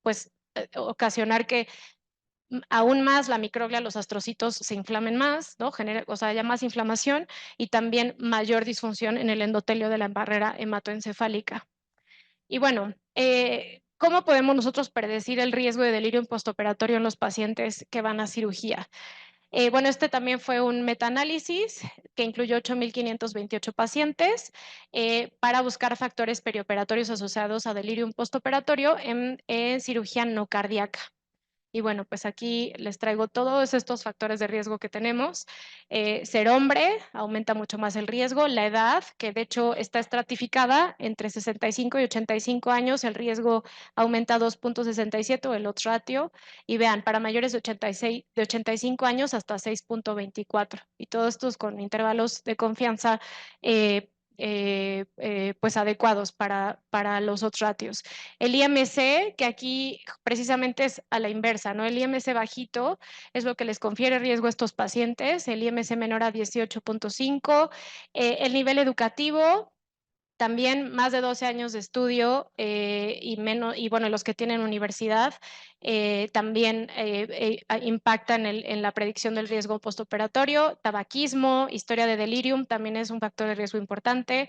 pues, ocasionar que aún más la microglia, los astrocitos se inflamen más, ¿no? O sea, haya más inflamación y también mayor disfunción en el endotelio de la barrera hematoencefálica. Y bueno, ¿cómo podemos nosotros predecir el riesgo de delirio postoperatorio en los pacientes que van a cirugía? Bueno, este también fue un metaanálisis que incluyó 8.528 pacientes para buscar factores perioperatorios asociados a delirium postoperatorio en cirugía no cardíaca. Y bueno, pues aquí les traigo todos estos factores de riesgo que tenemos. Ser hombre aumenta mucho más el riesgo. La edad, que de hecho está estratificada entre 65 y 85 años, el riesgo aumenta 2.67 o el odds ratio. Y vean, para mayores de 86, de 85 años hasta 6.24. Y todos estos con intervalos de confianza pues adecuados para los odds ratios. El IMC, que aquí precisamente es a la inversa, ¿no? El IMC bajito es lo que les confiere riesgo a estos pacientes, el IMC menor a 18.5, el nivel educativo, también más de 12 años de estudio y bueno, los que tienen universidad también impactan en la predicción del riesgo postoperatorio. Tabaquismo, historia de delirium también es un factor de riesgo importante.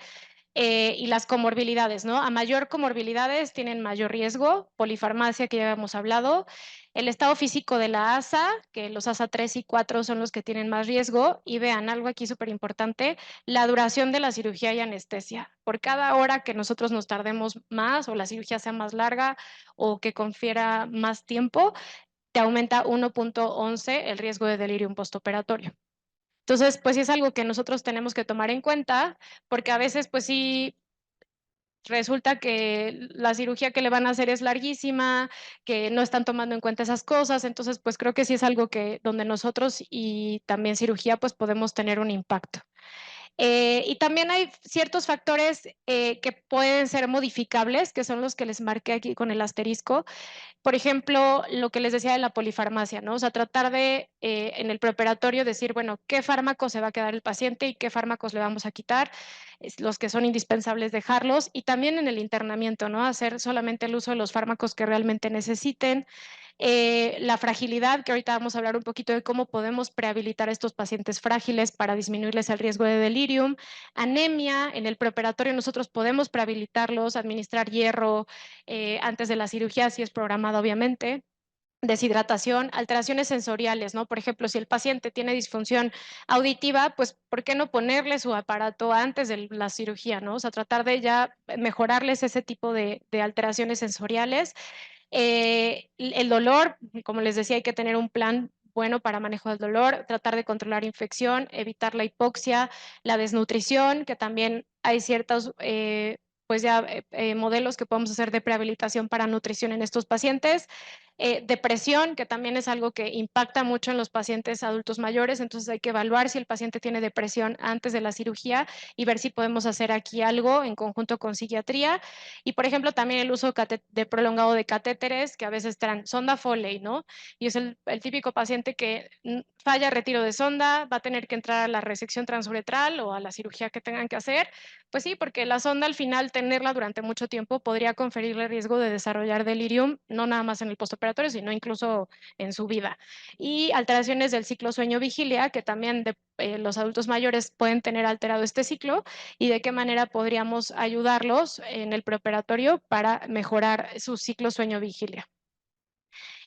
Y las comorbilidades, ¿no? A mayor comorbilidades tienen mayor riesgo, polifarmacia que ya hemos hablado, el estado físico de la ASA, que los ASA 3 y 4 son los que tienen más riesgo, y vean algo aquí súper importante, la duración de la cirugía y anestesia. Por cada hora que nosotros nos tardemos más o la cirugía sea más larga o que confiera más tiempo, te aumenta 1.11 el riesgo de delirium postoperatorio. Entonces, pues sí es algo que nosotros tenemos que tomar en cuenta, porque a veces, pues sí, resulta que la cirugía que le van a hacer es larguísima, que no están tomando en cuenta esas cosas, entonces, pues creo que sí es algo que donde nosotros y también cirugía, pues podemos tener un impacto. Y también hay ciertos factores que pueden ser modificables, que son los que les marqué aquí con el asterisco, por ejemplo, lo que les decía de la polifarmacia, ¿no? O sea, tratar de, en el preoperatorio, decir, bueno, qué fármacos se va a quedar el paciente y qué fármacos le vamos a quitar, los que son indispensables dejarlos, y también en el internamiento, ¿no? Hacer solamente el uso de los fármacos que realmente necesiten. La fragilidad, que ahorita vamos a hablar un poquito de cómo podemos prehabilitar a estos pacientes frágiles para disminuirles el riesgo de delirium. Anemia, en el preoperatorio nosotros podemos prehabilitarlos, administrar hierro antes de la cirugía, si es programada obviamente. Deshidratación, alteraciones sensoriales, ¿no? Por ejemplo, si el paciente tiene disfunción auditiva, pues, ¿por qué no ponerle su aparato antes de la cirugía, ¿no? O sea, tratar de ya mejorarles ese tipo de alteraciones sensoriales. El dolor, como les decía, hay que tener un plan bueno para manejo del dolor, tratar de controlar infección, evitar la hipoxia, la desnutrición, que también hay ciertos pues ya modelos que podemos hacer de prehabilitación para nutrición en estos pacientes. Depresión, que también es algo que impacta mucho en los pacientes adultos mayores, entonces hay que evaluar si el paciente tiene depresión antes de la cirugía y ver si podemos hacer aquí algo en conjunto con psiquiatría. Y, por ejemplo, también el uso de prolongado de catéteres, que a veces traen sonda Foley, ¿no? Y es el típico paciente que falla retiro de sonda, va a tener que entrar a la resección transuretral o a la cirugía que tengan que hacer. Pues sí, porque la sonda al final, tenerla durante mucho tiempo podría conferirle riesgo de desarrollar delirium, no nada más en el postoperatorio, sino incluso en su vida. Y alteraciones del ciclo sueño-vigilia, que también los adultos mayores pueden tener alterado este ciclo, y de qué manera podríamos ayudarlos en el preoperatorio para mejorar su ciclo sueño-vigilia.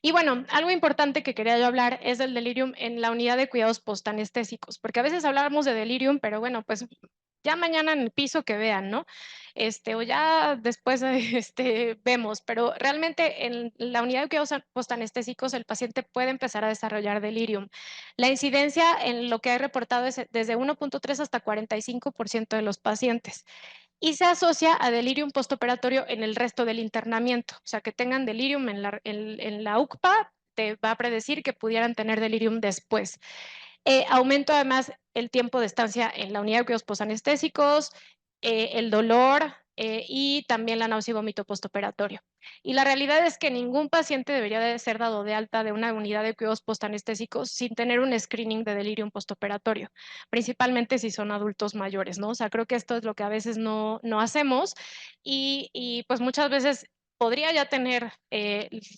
Y bueno, algo importante que quería yo hablar es del delirium en la unidad de cuidados postanestésicos, porque a veces hablamos de delirium, pero bueno, pues ya mañana en el piso que vean, ¿no? O ya después vemos, pero realmente en la unidad de cuidados postanestésicos el paciente puede empezar a desarrollar delirium. La incidencia en lo que hay reportado es desde 1.3 hasta 45% de los pacientes y se asocia a delirium postoperatorio en el resto del internamiento. O sea, que tengan delirium en la UCPA te va a predecir que pudieran tener delirium después. Aumento además el tiempo de estancia en la unidad de cuidados postanestésicos, el dolor, y también la náusea y vómito postoperatorio. Y la realidad es que ningún paciente debería de ser dado de alta de una unidad de cuidados postanestésicos sin tener un screening de delirium postoperatorio, principalmente si son adultos mayores, ¿no? O sea, creo que esto es lo que a veces no hacemos y pues muchas veces podría ya tener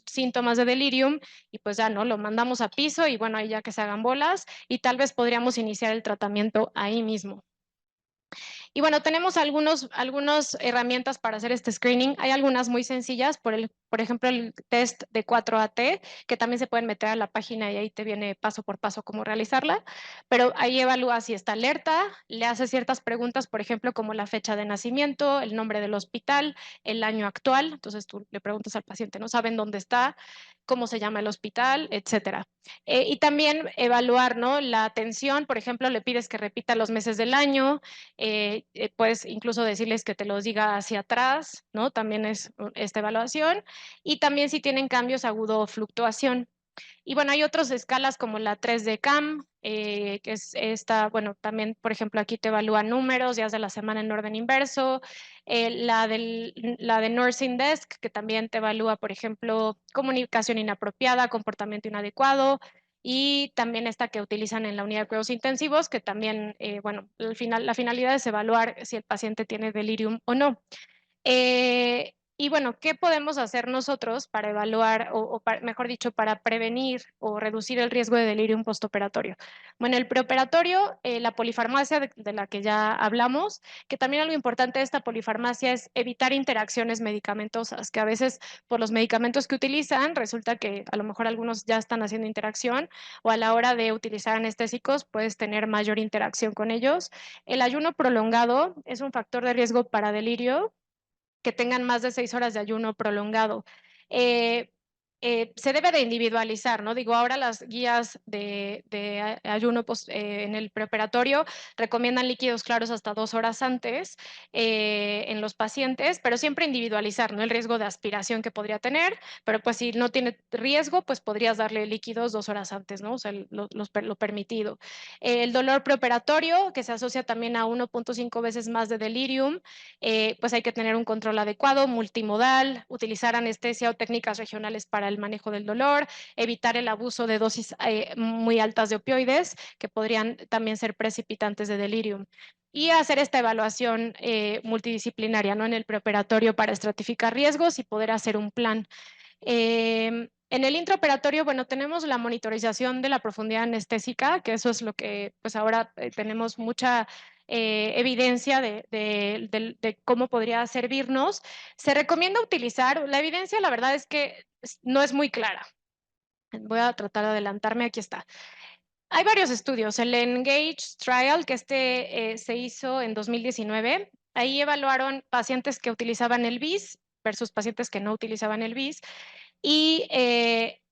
síntomas de delirium y pues ya no, lo mandamos a piso y bueno, ahí ya que se hagan bolas y tal vez podríamos iniciar el tratamiento ahí mismo. Y bueno, tenemos algunas herramientas para hacer este screening. Hay algunas muy sencillas, por ejemplo, el test de 4AT, que también se pueden meter a la página y ahí te viene paso por paso cómo realizarla, pero ahí evalúa si está alerta, le hace ciertas preguntas, por ejemplo, como la fecha de nacimiento, el nombre del hospital, el año actual. Entonces tú le preguntas al paciente, ¿no? ¿Saben dónde está? ¿Cómo se llama el hospital? Etcétera. Y también evaluar, ¿no? La atención, por ejemplo, le pides que repita los meses del año, puedes incluso decirles que te los diga hacia atrás, ¿no? También es esta evaluación. Y también si tienen cambios agudo o fluctuación. Y bueno, hay otras escalas como la 3D CAM, que es esta, bueno, también, por ejemplo, aquí te evalúa números, días de la semana en orden inverso, la de Nursing Desk, que también te evalúa, por ejemplo, comunicación inapropiada, comportamiento inadecuado, y también esta que utilizan en la unidad de cuidados intensivos, que también, bueno, la finalidad es evaluar si el paciente tiene delirium o no. Y bueno, ¿qué podemos hacer nosotros para evaluar mejor dicho, para prevenir o reducir el riesgo de delirium postoperatorio? Bueno, el preoperatorio, la polifarmacia de la que ya hablamos, que también algo importante de esta polifarmacia es evitar interacciones medicamentosas, que a veces por los medicamentos que utilizan resulta que a lo mejor algunos ya están haciendo interacción o a la hora de utilizar anestésicos puedes tener mayor interacción con ellos. El ayuno prolongado es un factor de riesgo para delirio que tengan más de 6 horas de ayuno prolongado. Eh, se debe de individualizar, ¿no? Digo, ahora las guías de ayuno en el preoperatorio recomiendan líquidos claros hasta 2 horas antes en los pacientes, pero siempre individualizar, ¿no? El riesgo de aspiración que podría tener, pero pues si no tiene riesgo, pues podrías darle líquidos 2 horas antes, ¿no? O sea, lo permitido. El dolor preoperatorio, que se asocia también a 1.5 veces más de delirium, pues hay que tener un control adecuado, multimodal, utilizar anestesia o técnicas regionales para el manejo del dolor, evitar el abuso de dosis muy altas de opioides, que podrían también ser precipitantes de delirium. Y hacer esta evaluación multidisciplinaria, ¿no? En el preoperatorio para estratificar riesgos y poder hacer un plan. En el intraoperatorio, bueno, tenemos la monitorización de la profundidad anestésica, que eso es lo que pues ahora tenemos mucha evidencia de cómo podría servirnos. Se recomienda utilizar, la evidencia la verdad es que no es muy clara. Voy a tratar de adelantarme, aquí está. Hay varios estudios, el Engage Trial, que se hizo en 2019, ahí evaluaron pacientes que utilizaban el BIS versus pacientes que no utilizaban el BIS y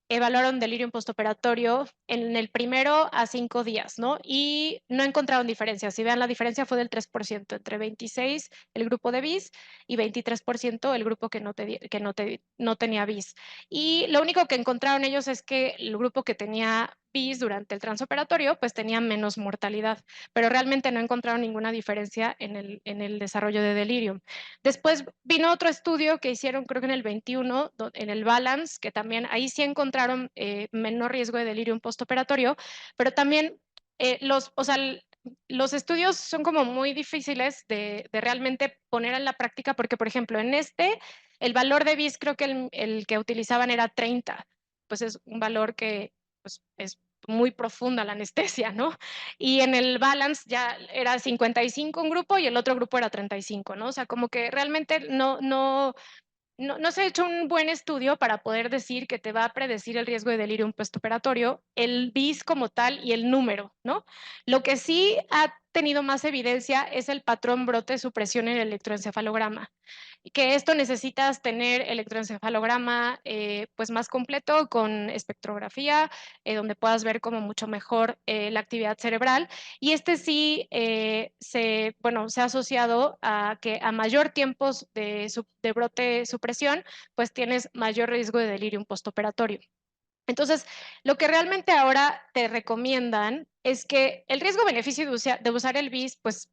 evaluaron delirium postoperatorio en el primero a 5 días, ¿no? Y no encontraron diferencias. Si vean, la diferencia fue del 3%, entre 26 el grupo de BIS y 23% el grupo que no tenía BIS. Y lo único que encontraron ellos es que el grupo que tenía BIS durante el transoperatorio, pues tenía menos mortalidad, pero realmente no encontraron ninguna diferencia en el desarrollo de delirium. Después vino otro estudio que hicieron, creo que en el 21, en el Balance, que también ahí sí encontraron menor riesgo de delirium postoperatorio, pero también o sea, los estudios son como muy difíciles de realmente poner en la práctica, porque, por ejemplo, el valor de BIS creo que el que utilizaban era 30, pues es un valor que pues, es muy profunda la anestesia, ¿no? Y en el balance ya era 55 un grupo y el otro grupo era 35, ¿no? O sea, como que realmente no se ha hecho un buen estudio para poder decir que te va a predecir el riesgo de delirium postoperatorio, el BIS como tal y el número, ¿no? Lo que sí ha tenido más evidencia es el patrón brote supresión en el electroencefalograma, que esto necesitas tener electroencefalograma pues más completo con espectrografía, donde puedas ver como mucho mejor la actividad cerebral. Y este sí bueno, se ha asociado a que a mayor tiempos de brote supresión, pues tienes mayor riesgo de delirium postoperatorio. Entonces, lo que realmente ahora te recomiendan es que el riesgo-beneficio de usar el BIS, pues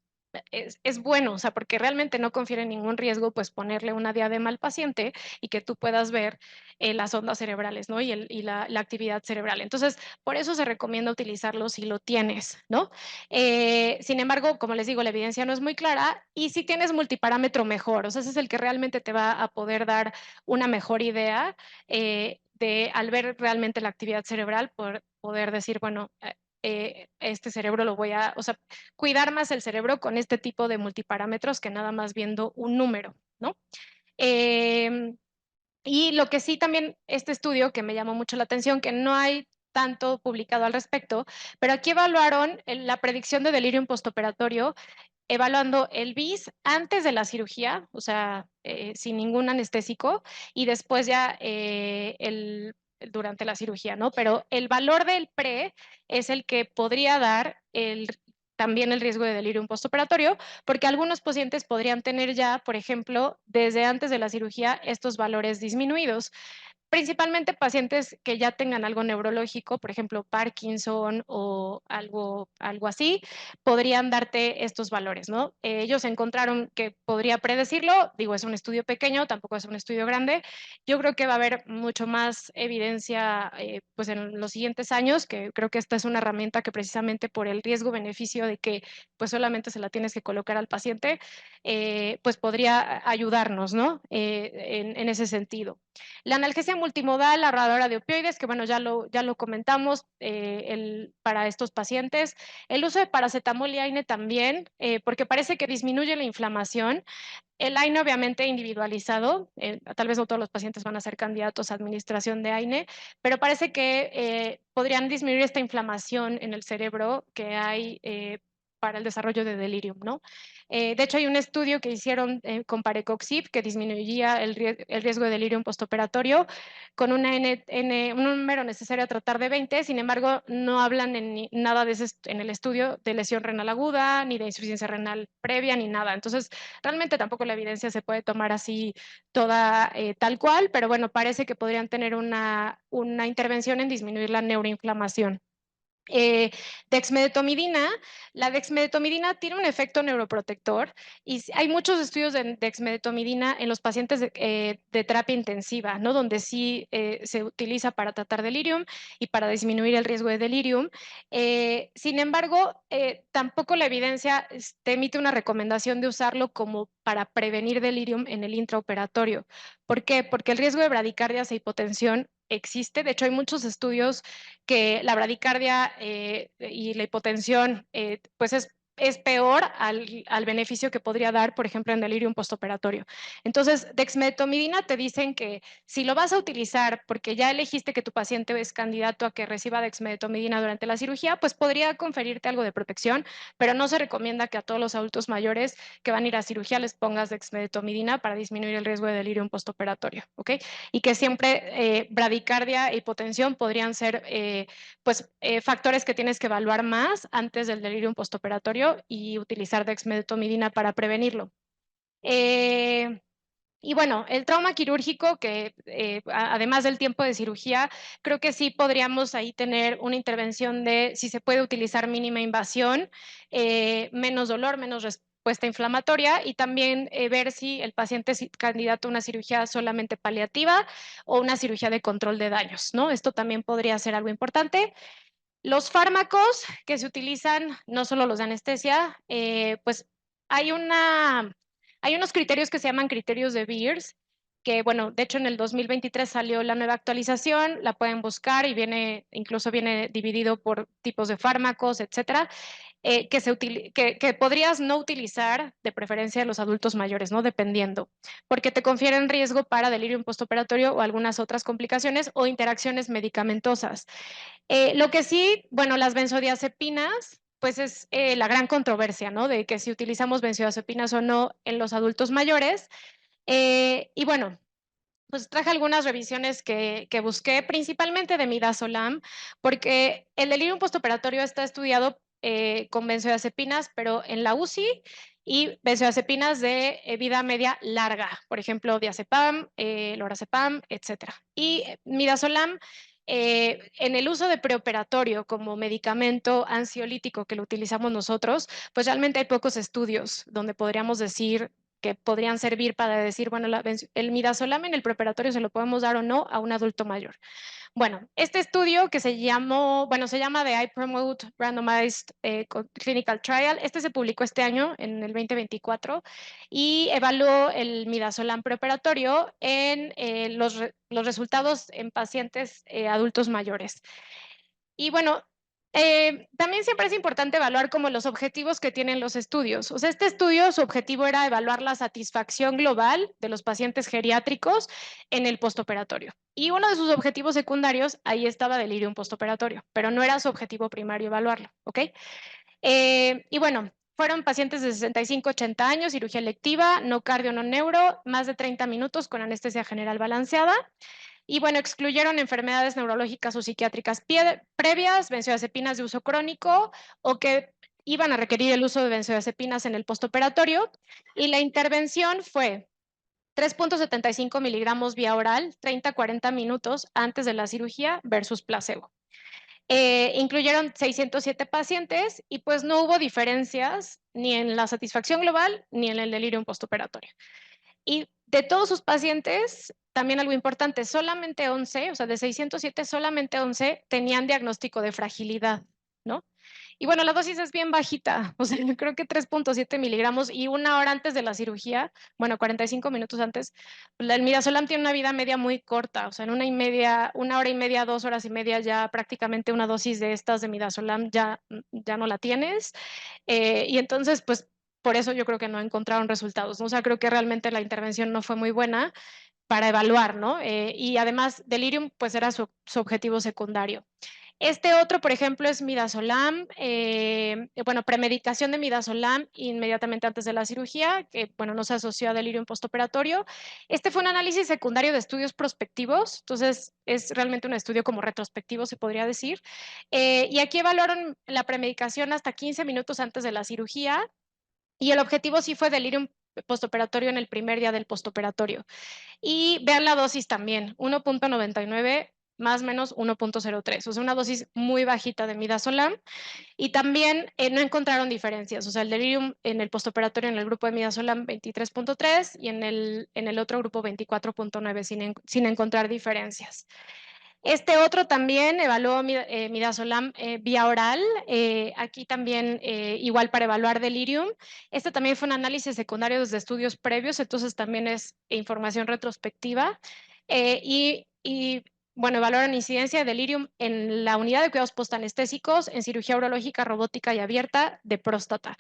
es bueno, o sea, porque realmente no confiere ningún riesgo, pues ponerle una diadema al paciente y que tú puedas ver las ondas cerebrales, ¿no? Y la actividad cerebral. Entonces, por eso se recomienda utilizarlo si lo tienes, ¿no? Sin embargo, como les digo, la evidencia no es muy clara y si tienes multiparámetro mejor, o sea, ese es el que realmente te va a poder dar una mejor idea de, al ver realmente la actividad cerebral, poder decir, bueno, este cerebro lo voy a, o sea, cuidar más el cerebro con este tipo de multiparámetros que nada más viendo un número, ¿no? Y lo que sí también este estudio que me llamó mucho la atención, que no hay tanto publicado al respecto, pero aquí evaluaron la predicción de delirium postoperatorio, evaluando el BIS antes de la cirugía, o sea, sin ningún anestésico, y después ya durante la cirugía, ¿no? Pero el valor del pre es el que podría dar también el riesgo de delirium postoperatorio, porque algunos pacientes podrían tener ya, por ejemplo, desde antes de la cirugía, estos valores disminuidos. Principalmente pacientes que ya tengan algo neurológico, por ejemplo, Parkinson o algo así, podrían darte estos valores, ¿no? Ellos encontraron que podría predecirlo, digo, es un estudio pequeño, tampoco es un estudio grande. Yo creo que va a haber mucho más evidencia pues en los siguientes años, que creo que esta es una herramienta que precisamente por el riesgo-beneficio de que pues solamente se la tienes que colocar al paciente, pues podría ayudarnos, ¿no? En ese sentido. La analgesia multimodal, la ahorradora de opioides, que bueno, ya lo comentamos para estos pacientes. El uso de paracetamol y AINE también, porque parece que disminuye la inflamación. El AINE obviamente individualizado, tal vez no todos los pacientes van a ser candidatos a administración de AINE, pero parece que podrían disminuir esta inflamación en el cerebro que hay para el desarrollo de delirium, ¿no? De hecho, hay un estudio que hicieron con parecoxib que disminuía el riesgo de delirium postoperatorio con un número necesario a tratar de 20, sin embargo, no hablan nada de en el estudio de lesión renal aguda, ni de insuficiencia renal previa, ni nada. Entonces, realmente tampoco la evidencia se puede tomar así toda tal cual, pero bueno, parece que podrían tener una intervención en disminuir la neuroinflamación. Dexmedetomidina, la dexmedetomidina tiene un efecto neuroprotector y hay muchos estudios de dexmedetomidina en los pacientes de terapia intensiva, ¿no? Donde sí se utiliza para tratar delirium y para disminuir el riesgo de delirium. Sin embargo, tampoco la evidencia emite una recomendación de usarlo como para prevenir delirium en el intraoperatorio. ¿Por qué? Porque el riesgo de bradicardias e hipotensión existe. De hecho, hay muchos estudios que la bradicardia y la hipotensión pues es peor al beneficio que podría dar, por ejemplo, en delirium postoperatorio. Entonces, dexmedetomidina te dicen que si lo vas a utilizar porque ya elegiste que tu paciente es candidato a que reciba dexmedetomidina durante la cirugía, pues podría conferirte algo de protección, pero no se recomienda que a todos los adultos mayores que van a ir a cirugía les pongas dexmedetomidina para disminuir el riesgo de delirium postoperatorio, ¿ok? Y que siempre bradicardia e hipotensión podrían ser pues factores que tienes que evaluar más antes del delirium postoperatorio y utilizar dexmedetomidina para prevenirlo. Y bueno, el trauma quirúrgico, que además del tiempo de cirugía, creo que sí podríamos ahí tener una intervención de si se puede utilizar mínima invasión, menos dolor, menos respuesta inflamatoria y también ver si el paciente es candidato a una cirugía solamente paliativa o una cirugía de control de daños, ¿no? Esto también podría ser algo importante. Los fármacos que se utilizan, no solo los de anestesia, pues hay hay unos criterios que se llaman criterios de Beers, que bueno, de hecho en el 2023 salió la nueva actualización, la pueden buscar y incluso viene dividido por tipos de fármacos, etcétera, que podrías no utilizar de preferencia los adultos mayores, ¿no? Dependiendo, porque te confieren riesgo para delirium postoperatorio o algunas otras complicaciones o interacciones medicamentosas. Lo que sí, bueno, las benzodiazepinas, pues es la gran controversia, ¿no? De que si utilizamos benzodiazepinas o no en los adultos mayores. Y bueno, pues traje algunas revisiones que busqué, principalmente de midazolam, porque el delirium postoperatorio está estudiado con benzodiazepinas, pero en la UCI y benzodiazepinas de vida media larga, por ejemplo, diazepam, lorazepam, etcétera. Y midazolam en el uso de preoperatorio como medicamento ansiolítico que lo utilizamos nosotros, pues realmente hay pocos estudios donde podríamos decir que podrían servir para decir, bueno, el midazolam en el preoperatorio se lo podemos dar o no a un adulto mayor. Bueno, este estudio que se llama The iPromote Randomized Clinical Trial, este se publicó este año, en el 2024, y evaluó el midazolam preoperatorio en los resultados en pacientes adultos mayores. Y bueno, también siempre es importante evaluar como los objetivos que tienen los estudios. O sea, este estudio, su objetivo era evaluar la satisfacción global de los pacientes geriátricos en el postoperatorio. Y uno de sus objetivos secundarios, ahí estaba delirium postoperatorio, pero no era su objetivo primario evaluarlo, ¿ok? Y bueno, fueron pacientes de 65 a 80 años, cirugía electiva, no cardio, no neuro, más de 30 minutos con anestesia general balanceada. Y bueno, excluyeron enfermedades neurológicas o psiquiátricas previas, benzodiazepinas de uso crónico o que iban a requerir el uso de benzodiazepinas en el postoperatorio. Y la intervención fue 3.75 miligramos vía oral, 30 a 40 minutos antes de la cirugía versus placebo. Incluyeron 607 pacientes y pues no hubo diferencias ni en la satisfacción global ni en el delirium postoperatorio. Y de todos sus pacientes, también algo importante, solamente 11, o sea, de 607, solamente 11 tenían diagnóstico de fragilidad, ¿no? Y bueno, la dosis es bien bajita, o sea, yo creo que 3.7 miligramos y una hora antes de la cirugía, bueno, 45 minutos antes, el midazolam tiene una vida media muy corta, o sea, en una hora y media, 2 horas y media ya prácticamente una dosis de estas de midazolam ya no la tienes. Y entonces, pues, por eso yo creo que no encontraron resultados, ¿no? O sea, creo que realmente la intervención no fue muy buena para evaluar, ¿no? Y además, delirium, pues, era su objetivo secundario. Este otro, por ejemplo, es midazolam, bueno, premedicación de midazolam inmediatamente antes de la cirugía, que, bueno, no se asoció a delirium postoperatorio. Este fue un análisis secundario de estudios prospectivos, entonces es realmente un estudio como retrospectivo, se podría decir. Y aquí evaluaron la premedicación hasta 15 minutos antes de la cirugía y el objetivo sí fue delirium postoperatorio en el primer día del postoperatorio. Y vean la dosis también, 1.99 más o menos 1.03, o sea, una dosis muy bajita de midazolam. Y también no encontraron diferencias, o sea, el delirium en el postoperatorio en el grupo de midazolam 23.3 y en el otro grupo 24.9 sin encontrar diferencias. Este otro también evaluó midazolam vía oral, aquí también igual para evaluar delirium. Este también fue un análisis secundario desde estudios previos, entonces también es información retrospectiva. Bueno, evaluaron incidencia de delirium en la unidad de cuidados postanestésicos, en cirugía urológica, robótica y abierta de próstata.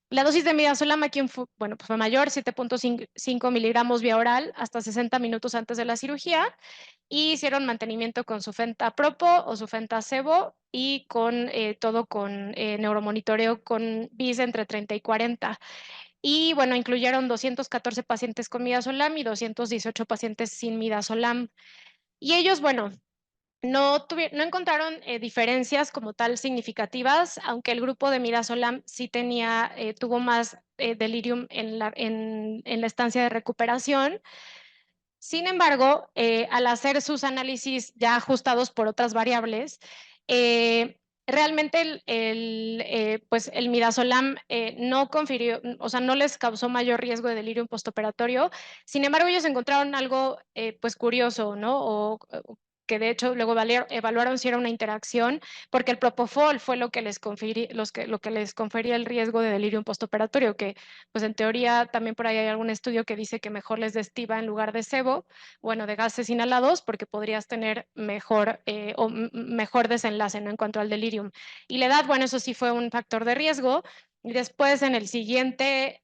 La dosis de midazolam aquí bueno, pues fue mayor, 7.5 miligramos vía oral hasta 60 minutos antes de la cirugía y hicieron mantenimiento con sufenta-propo o sufenta-sebo y con todo con neuromonitoreo con BIS entre 30 y 40. Y bueno, incluyeron 214 pacientes con midazolam y 218 pacientes sin midazolam. Y ellos, bueno, no encontraron diferencias como tal significativas, aunque el grupo de midazolam sí tuvo más delirium en la estancia de recuperación. Sin embargo, al hacer sus análisis ya ajustados por otras variables, realmente pues el midazolam no confirió, o sea, no les causó mayor riesgo de delirium postoperatorio. Sin embargo, ellos encontraron algo pues curioso, ¿no? O que de hecho luego evaluaron si era una interacción, porque el propofol fue lo que les confería el riesgo de delirium postoperatorio, que pues en teoría también por ahí hay algún estudio que dice que mejor les destiva en lugar de sebo, bueno, de gases inhalados, porque podrías tener mejor desenlace, ¿no? En cuanto al delirium. Y la edad, bueno, eso sí fue un factor de riesgo. Y después en el siguiente,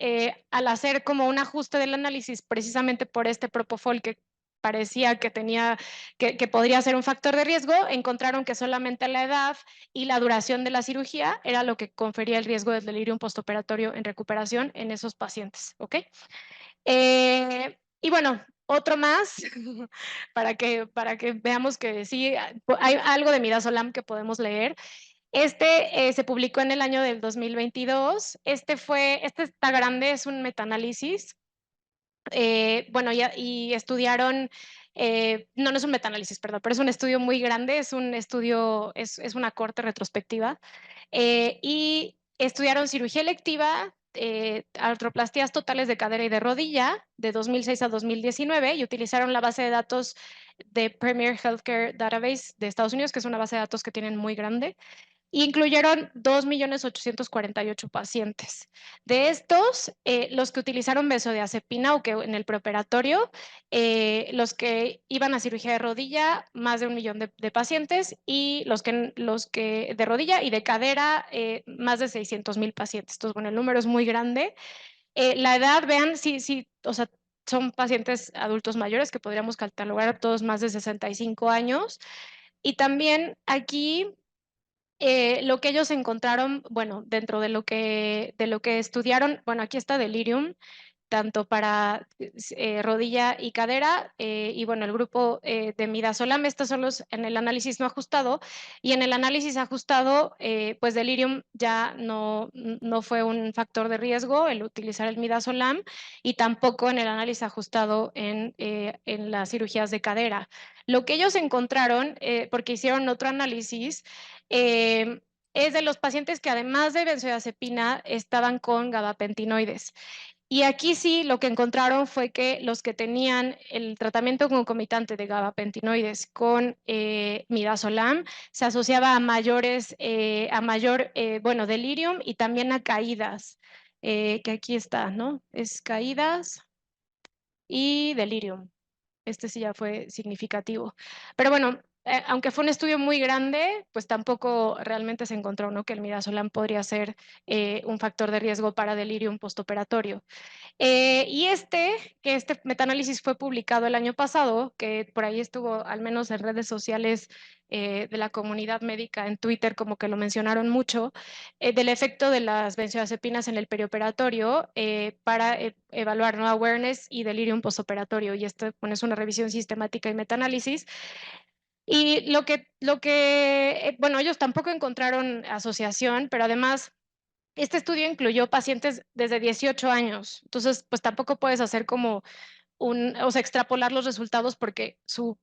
al hacer como un ajuste del análisis, precisamente por este propofol que parecía que podría ser un factor de riesgo, encontraron que solamente la edad y la duración de la cirugía era lo que confería el riesgo del delirium postoperatorio en recuperación en esos pacientes, ¿ok? Y bueno, otro más, para que veamos que sí, hay algo de midazolam que podemos leer. Este se publicó en el año del 2022. Este está grande, es un metaanálisis. Bueno, y estudiaron no es un metaanálisis, perdón, pero es un estudio muy grande, es un estudio, es una corte retrospectiva, y estudiaron cirugía electiva, artroplastías totales de cadera y de rodilla de 2006 a 2019 y utilizaron la base de datos de Premier Healthcare Database de Estados Unidos, que es una base de datos que tienen muy grande. Incluyeron 2.848.000 pacientes. De estos, los que utilizaron benzodiazepina o que en el preoperatorio, los que iban a cirugía de rodilla, más de 1 millón de pacientes, y los que de rodilla y de cadera, más de 600.000 pacientes. Entonces, bueno, el número es muy grande. La edad, vean, sí, o sea, son pacientes adultos mayores que podríamos catalogar a todos más de 65 años. Y también aquí lo que ellos encontraron, bueno, dentro de lo que estudiaron, bueno, aquí está delirium, tanto para rodilla y cadera, y bueno, el grupo de midazolam, estos son los en el análisis no ajustado, y en el análisis ajustado, pues delirium ya no fue un factor de riesgo el utilizar el midazolam, y tampoco en el análisis ajustado en las cirugías de cadera. Lo que ellos encontraron, porque hicieron otro análisis, es de los pacientes que además de benzodiazepina estaban con gabapentinoides. Y aquí sí lo que encontraron fue que los que tenían el tratamiento concomitante de gabapentinoides con midazolam se asociaba a mayor, bueno, delirium y también a caídas, que aquí está, ¿no? Es caídas y delirium. Este sí ya fue significativo. Pero bueno, aunque fue un estudio muy grande, pues tampoco realmente se encontró, ¿no?, que el midazolam podría ser un factor de riesgo para delirium postoperatorio. Y que este metaanálisis fue publicado el año pasado, que por ahí estuvo, al menos en redes sociales de la comunidad médica, en Twitter, como que lo mencionaron mucho, del efecto de las benzodiazepinas en el perioperatorio para evaluar, ¿no?, awareness y delirium postoperatorio. Y esto, bueno, es una revisión sistemática y metaanálisis. Y bueno, ellos tampoco encontraron asociación, pero además este estudio incluyó pacientes desde 18 años, entonces, pues tampoco puedes hacer como o sea, extrapolar los resultados porque su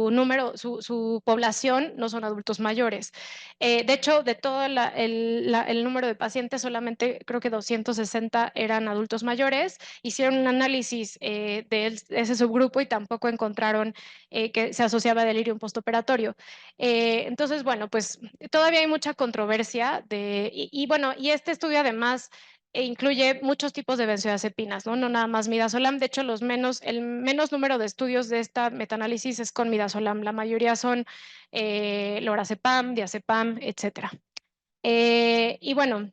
número, su población no son adultos mayores. De hecho, de todo el número de pacientes, solamente creo que 260 eran adultos mayores. Hicieron un análisis de ese subgrupo y tampoco encontraron que se asociaba a delirium postoperatorio. Entonces, bueno, pues todavía hay mucha controversia bueno, y este estudio además incluye muchos tipos de benzodiazepinas, ¿no? No nada más midazolam. De hecho, el menos número de estudios de esta metaanálisis es con midazolam. La mayoría son lorazepam, diazepam, etcétera. Y bueno,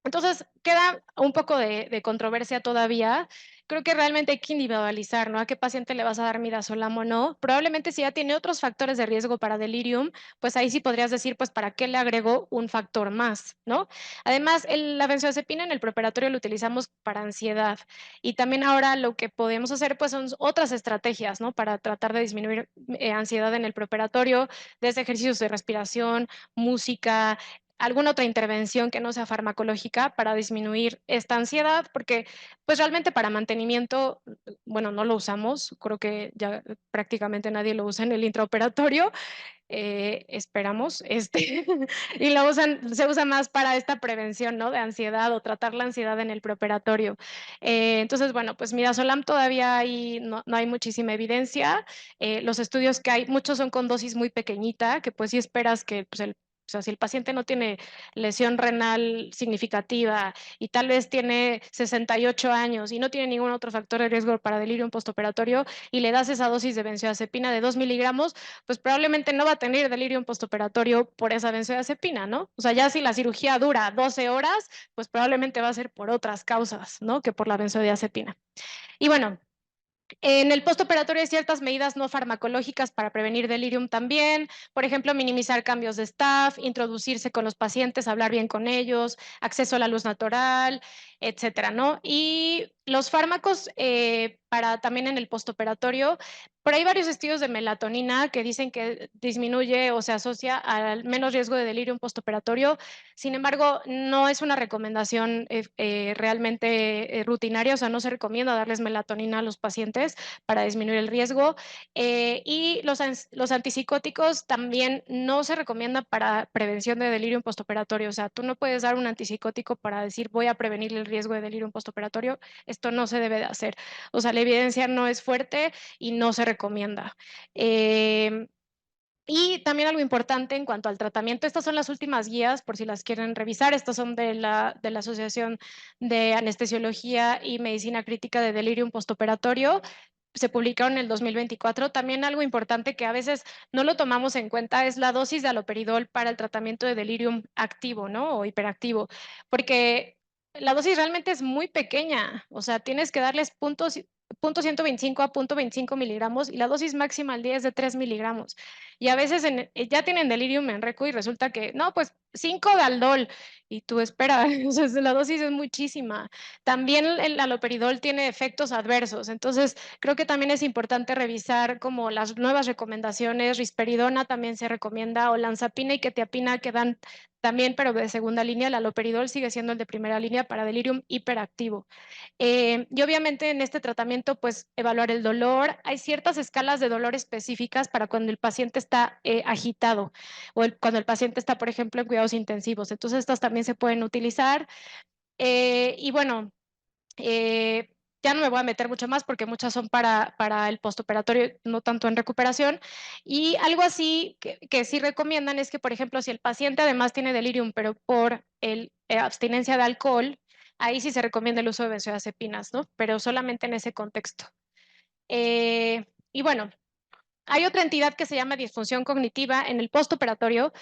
entonces queda un poco de controversia todavía. Creo que realmente hay que individualizar, ¿no? A qué paciente le vas a dar midazolam o no. Probablemente si ya tiene otros factores de riesgo para delirium, pues ahí sí podrías decir, pues, ¿para qué le agrego un factor más, no? Además, la benzodiazepina en el preoperatorio lo utilizamos para ansiedad. Y también ahora lo que podemos hacer, pues, son otras estrategias, ¿no? Para tratar de disminuir ansiedad en el preoperatorio, desde ejercicios de respiración, música, alguna otra intervención que no sea farmacológica para disminuir esta ansiedad, porque pues realmente para mantenimiento, bueno, no lo usamos, creo que ya prácticamente nadie lo usa en el intraoperatorio, esperamos, y se usa más para esta prevención, ¿no?, de ansiedad o tratar la ansiedad en el preoperatorio. Entonces, bueno, pues midazolam todavía no hay muchísima evidencia. Los estudios que hay, muchos son con dosis muy pequeñita, que pues sí esperas que pues, o sea, si el paciente no tiene lesión renal significativa y tal vez tiene 68 años y no tiene ningún otro factor de riesgo para delirium postoperatorio y le das esa dosis de benzodiazepina de 2 miligramos, pues probablemente no va a tener delirium postoperatorio por esa benzodiazepina, ¿no? O sea, ya si la cirugía dura 12 horas, pues probablemente va a ser por otras causas, ¿no?, que por la benzodiazepina. Y bueno, en el postoperatorio hay ciertas medidas no farmacológicas para prevenir delirium también, por ejemplo, minimizar cambios de staff, introducirse con los pacientes, hablar bien con ellos, acceso a la luz natural, etcétera, ¿no? Y los fármacos para también en el postoperatorio, Por ahí varios estudios de melatonina que dicen que disminuye o se asocia al menos riesgo de delirium postoperatorio. Sin embargo, no es una recomendación realmente rutinaria, o sea, no se recomienda darles melatonina a los pacientes para disminuir el riesgo. Y los antipsicóticos también no se recomiendan para prevención de delirium postoperatorio. O sea, tú no puedes dar un antipsicótico para decir voy a prevenir el riesgo de delirium postoperatorio. Esto no se debe de hacer. O sea, la evidencia no es fuerte y no se recomienda. Y también algo importante en cuanto al tratamiento, estas son las últimas guías por si las quieren revisar, estas son de la Asociación de Anestesiología y Medicina Crítica de Delirium Postoperatorio, se publicaron en el 2024. También algo importante que a veces no lo tomamos en cuenta es la dosis de haloperidol para el tratamiento de delirium activo, ¿no? O hiperactivo, porque la dosis realmente es muy pequeña, o sea, tienes que darles punto 125 a punto 25 miligramos y la dosis máxima al día es de 3 miligramos. Y a veces ya tienen delirium en recu y resulta que, no, pues 5 de aldol y tú espera, o sea, la dosis es muchísima. También el haloperidol tiene efectos adversos, entonces creo que también es importante revisar como las nuevas recomendaciones, risperidona también se recomienda, olanzapina y quetiapina que dan también, pero de segunda línea, el haloperidol sigue siendo el de primera línea para delirium hiperactivo. Y obviamente en este tratamiento, pues evaluar el dolor. Hay ciertas escalas de dolor específicas para cuando el paciente está agitado o cuando el paciente está, por ejemplo, en cuidados intensivos. Entonces, estas también se pueden utilizar. Y bueno, ya no me voy a meter mucho más porque muchas son para el postoperatorio, no tanto en recuperación. Y algo así que sí recomiendan es que, por ejemplo, si el paciente además tiene delirium, pero por abstinencia de alcohol, ahí sí se recomienda el uso de benzodiazepinas, ¿no? Pero solamente en ese contexto. Y bueno, hay otra entidad que se llama disfunción cognitiva en el postoperatorio,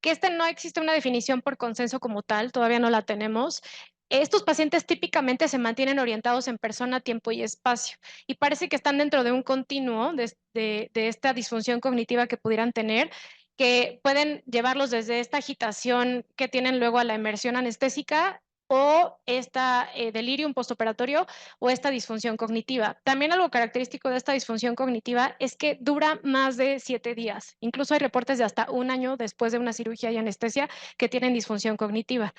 que no existe una definición por consenso como tal, todavía no la tenemos. Estos pacientes típicamente se mantienen orientados en persona, tiempo y espacio y parece que están dentro de un continuo de esta disfunción cognitiva que pudieran tener, que pueden llevarlos desde esta agitación que tienen luego a la emersión anestésica o esta delirium postoperatorio o esta disfunción cognitiva. También algo característico de esta disfunción cognitiva es que dura más de 7 días. Incluso hay reportes de hasta 1 año después de una cirugía y anestesia que tienen disfunción cognitiva.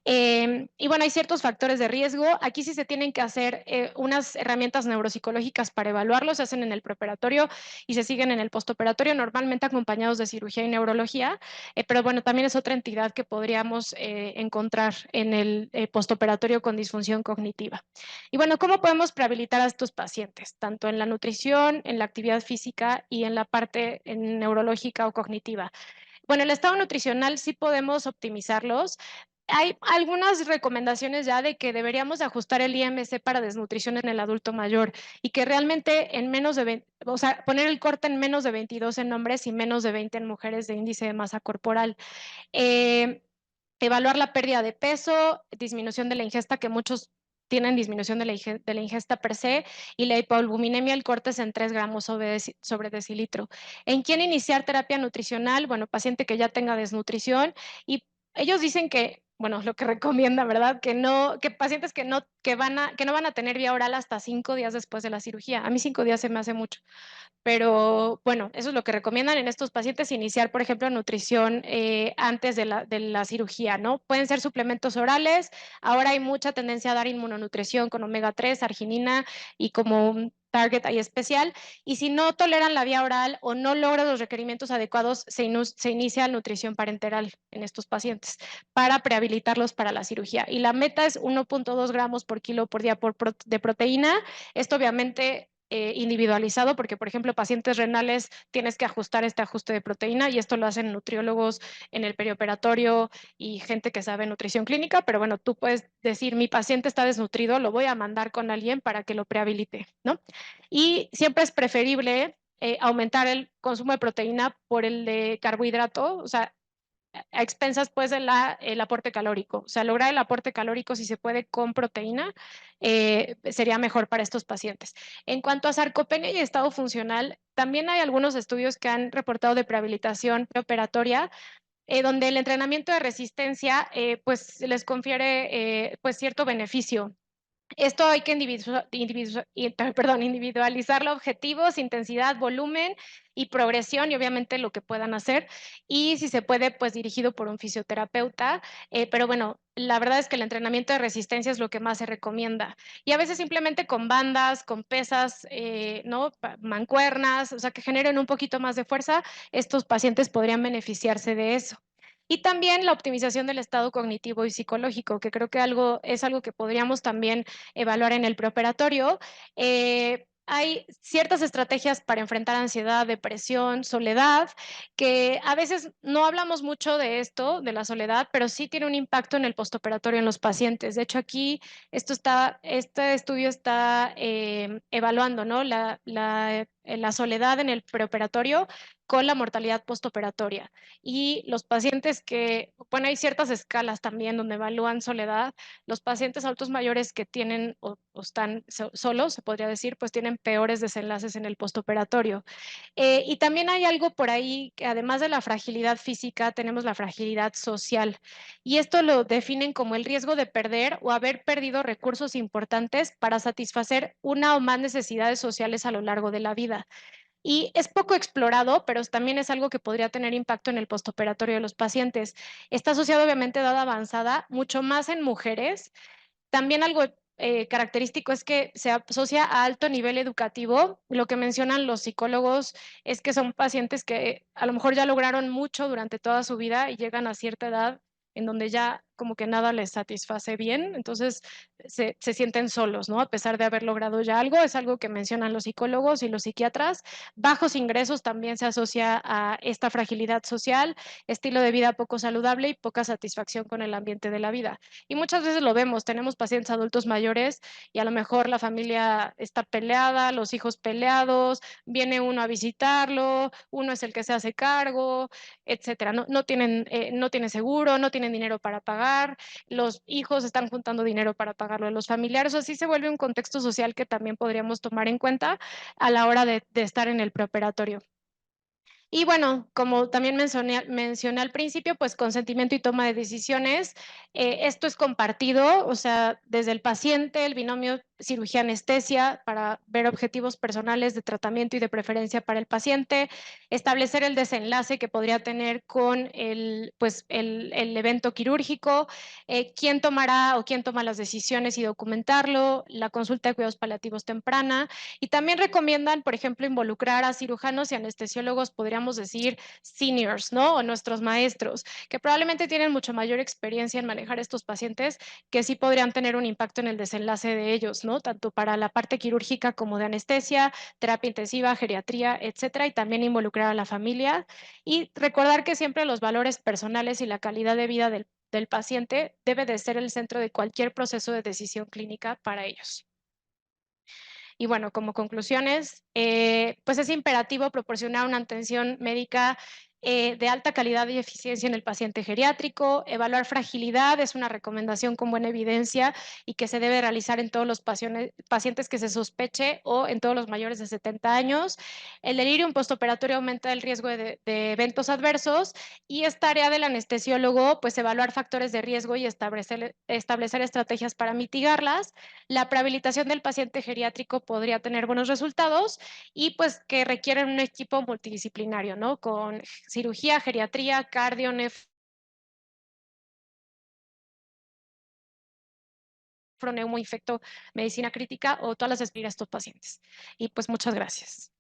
Y bueno, hay ciertos factores de riesgo. Aquí sí se tienen que hacer unas herramientas neuropsicológicas para evaluarlo. Se hacen en el preoperatorio y se siguen en el postoperatorio, normalmente acompañados de cirugía y neurología. Pero bueno, también es otra entidad que podríamos encontrar en el postoperatorio con disfunción cognitiva. Y bueno, ¿cómo podemos prehabilitar a estos pacientes? Tanto en la nutrición, en la actividad física y en la parte neurológica o cognitiva. Bueno, el estado nutricional sí podemos optimizarlos. Hay algunas recomendaciones ya de que deberíamos ajustar el IMC para desnutrición en el adulto mayor y que realmente en menos de 20, o sea, poner el corte en menos de 22 en hombres y menos de 20 en mujeres de índice de masa corporal. Eh, Evaluar la pérdida de peso, disminución de la ingesta, que muchos tienen disminución de la ingesta per se, y la hipoalbuminemia, el corte es en 3 gramos sobre decilitro. ¿En quién iniciar terapia nutricional? Bueno, paciente que ya tenga desnutrición, y ellos dicen que, bueno, lo que recomienda, ¿verdad? Que pacientes que no van a tener vía oral hasta 5 días después de la cirugía. A mí 5 días se me hace mucho. Pero bueno, eso es lo que recomiendan en estos pacientes, iniciar, por ejemplo, nutrición antes de la cirugía, ¿no? Pueden ser suplementos orales, ahora hay mucha tendencia a dar inmunonutrición con omega 3, arginina y como un target ahí especial, y si no toleran la vía oral o no logran los requerimientos adecuados, se inicia nutrición parenteral en estos pacientes para prehabilitarlos para la cirugía. Y la meta es 1.2 gramos por kilo por día de proteína. Esto obviamente individualizado, porque por ejemplo pacientes renales tienes que ajustar este ajuste de proteína y esto lo hacen nutriólogos en el perioperatorio y gente que sabe nutrición clínica, pero bueno, tú puedes decir mi paciente está desnutrido, lo voy a mandar con alguien para que lo prehabilite, ¿no? Y siempre es preferible aumentar el consumo de proteína por el de carbohidrato, o sea, a expensas pues el aporte calórico. O sea, lograr el aporte calórico si se puede con proteína sería mejor para estos pacientes. En cuanto a sarcopenia y estado funcional, también hay algunos estudios que han reportado de prehabilitación preoperatoria donde el entrenamiento de resistencia pues les confiere pues cierto beneficio Esto hay que individualizarlo, objetivos, intensidad, volumen y progresión, y obviamente lo que puedan hacer. Y si se puede, pues dirigido por un fisioterapeuta. Pero bueno, la verdad es que el entrenamiento de resistencia es lo que más se recomienda. Y a veces simplemente con bandas, con pesas, ¿no? Mancuernas, o sea, que generen un poquito más de fuerza, estos pacientes podrían beneficiarse de eso. Y también la optimización del estado cognitivo y psicológico, que creo que es algo que podríamos también evaluar en el preoperatorio. Hay ciertas estrategias para enfrentar ansiedad, depresión, soledad, que a veces no hablamos mucho de esto, de la soledad, pero sí tiene un impacto en el postoperatorio en los pacientes. De hecho, aquí este estudio está evaluando, ¿no? La soledad en el preoperatorio con la mortalidad postoperatoria. Y los pacientes bueno, hay ciertas escalas también donde evalúan soledad. Los pacientes adultos mayores que tienen o están solos, se podría decir, pues tienen peores desenlaces en el postoperatorio. Y también hay algo por ahí que además de la fragilidad física, tenemos la fragilidad social. Y esto lo definen como el riesgo de perder o haber perdido recursos importantes para satisfacer una o más necesidades sociales a lo largo de la vida. Y es poco explorado, pero también es algo que podría tener impacto en el postoperatorio de los pacientes. Está asociado obviamente a edad avanzada, mucho más en mujeres. También algo característico es que se asocia a alto nivel educativo. Lo que mencionan los psicólogos es que son pacientes que a lo mejor ya lograron mucho durante toda su vida y llegan a cierta edad en donde ya como que nada les satisface bien, entonces se sienten solos, ¿no? A pesar de haber logrado ya algo, es algo que mencionan los psicólogos y los psiquiatras. Bajos ingresos también se asocia a esta fragilidad social, estilo de vida poco saludable y poca satisfacción con el ambiente de la vida. Y muchas veces lo vemos, tenemos pacientes adultos mayores y a lo mejor la familia está peleada, los hijos peleados, viene uno a visitarlo, uno es el que se hace cargo, etcétera. No tienen seguro, no tienen dinero para pagar, los hijos están juntando dinero para pagarlo de los familiares. O así se vuelve un contexto social que también podríamos tomar en cuenta a la hora de estar en el preoperatorio. Y bueno, como también mencioné al principio, pues consentimiento y toma de decisiones. Esto es compartido, o sea, desde el paciente, el binomio cirugía-anestesia para ver objetivos personales de tratamiento y de preferencia para el paciente, establecer el desenlace que podría tener con el evento quirúrgico, quién tomará o quién toma las decisiones y documentarlo, la consulta de cuidados paliativos temprana, y también recomiendan, por ejemplo, involucrar a cirujanos y anestesiólogos, podríamos decir seniors, ¿no? O nuestros maestros, que probablemente tienen mucho mayor experiencia en manejar estos pacientes, que sí podrían tener un impacto en el desenlace de ellos, ¿no? Tanto para la parte quirúrgica como de anestesia, terapia intensiva, geriatría, etcétera, y también involucrar a la familia. Y recordar que siempre los valores personales y la calidad de vida del paciente debe de ser el centro de cualquier proceso de decisión clínica para ellos. Y bueno, como conclusiones, pues es imperativo proporcionar una atención médica de alta calidad y eficiencia en el paciente geriátrico. Evaluar fragilidad es una recomendación con buena evidencia y que se debe realizar en todos los pacientes que se sospeche o en todos los mayores de 70 años. El delirium postoperatorio aumenta el riesgo de eventos adversos y es tarea del anestesiólogo pues evaluar factores de riesgo y establecer estrategias para mitigarlas. La prehabilitación del paciente geriátrico podría tener buenos resultados y pues que requieren un equipo multidisciplinario, ¿no? Con cirugía, geriatría, cardio, nefro, neumoinfecto, medicina crítica o todas las especialidades de estos pacientes. Y pues muchas gracias.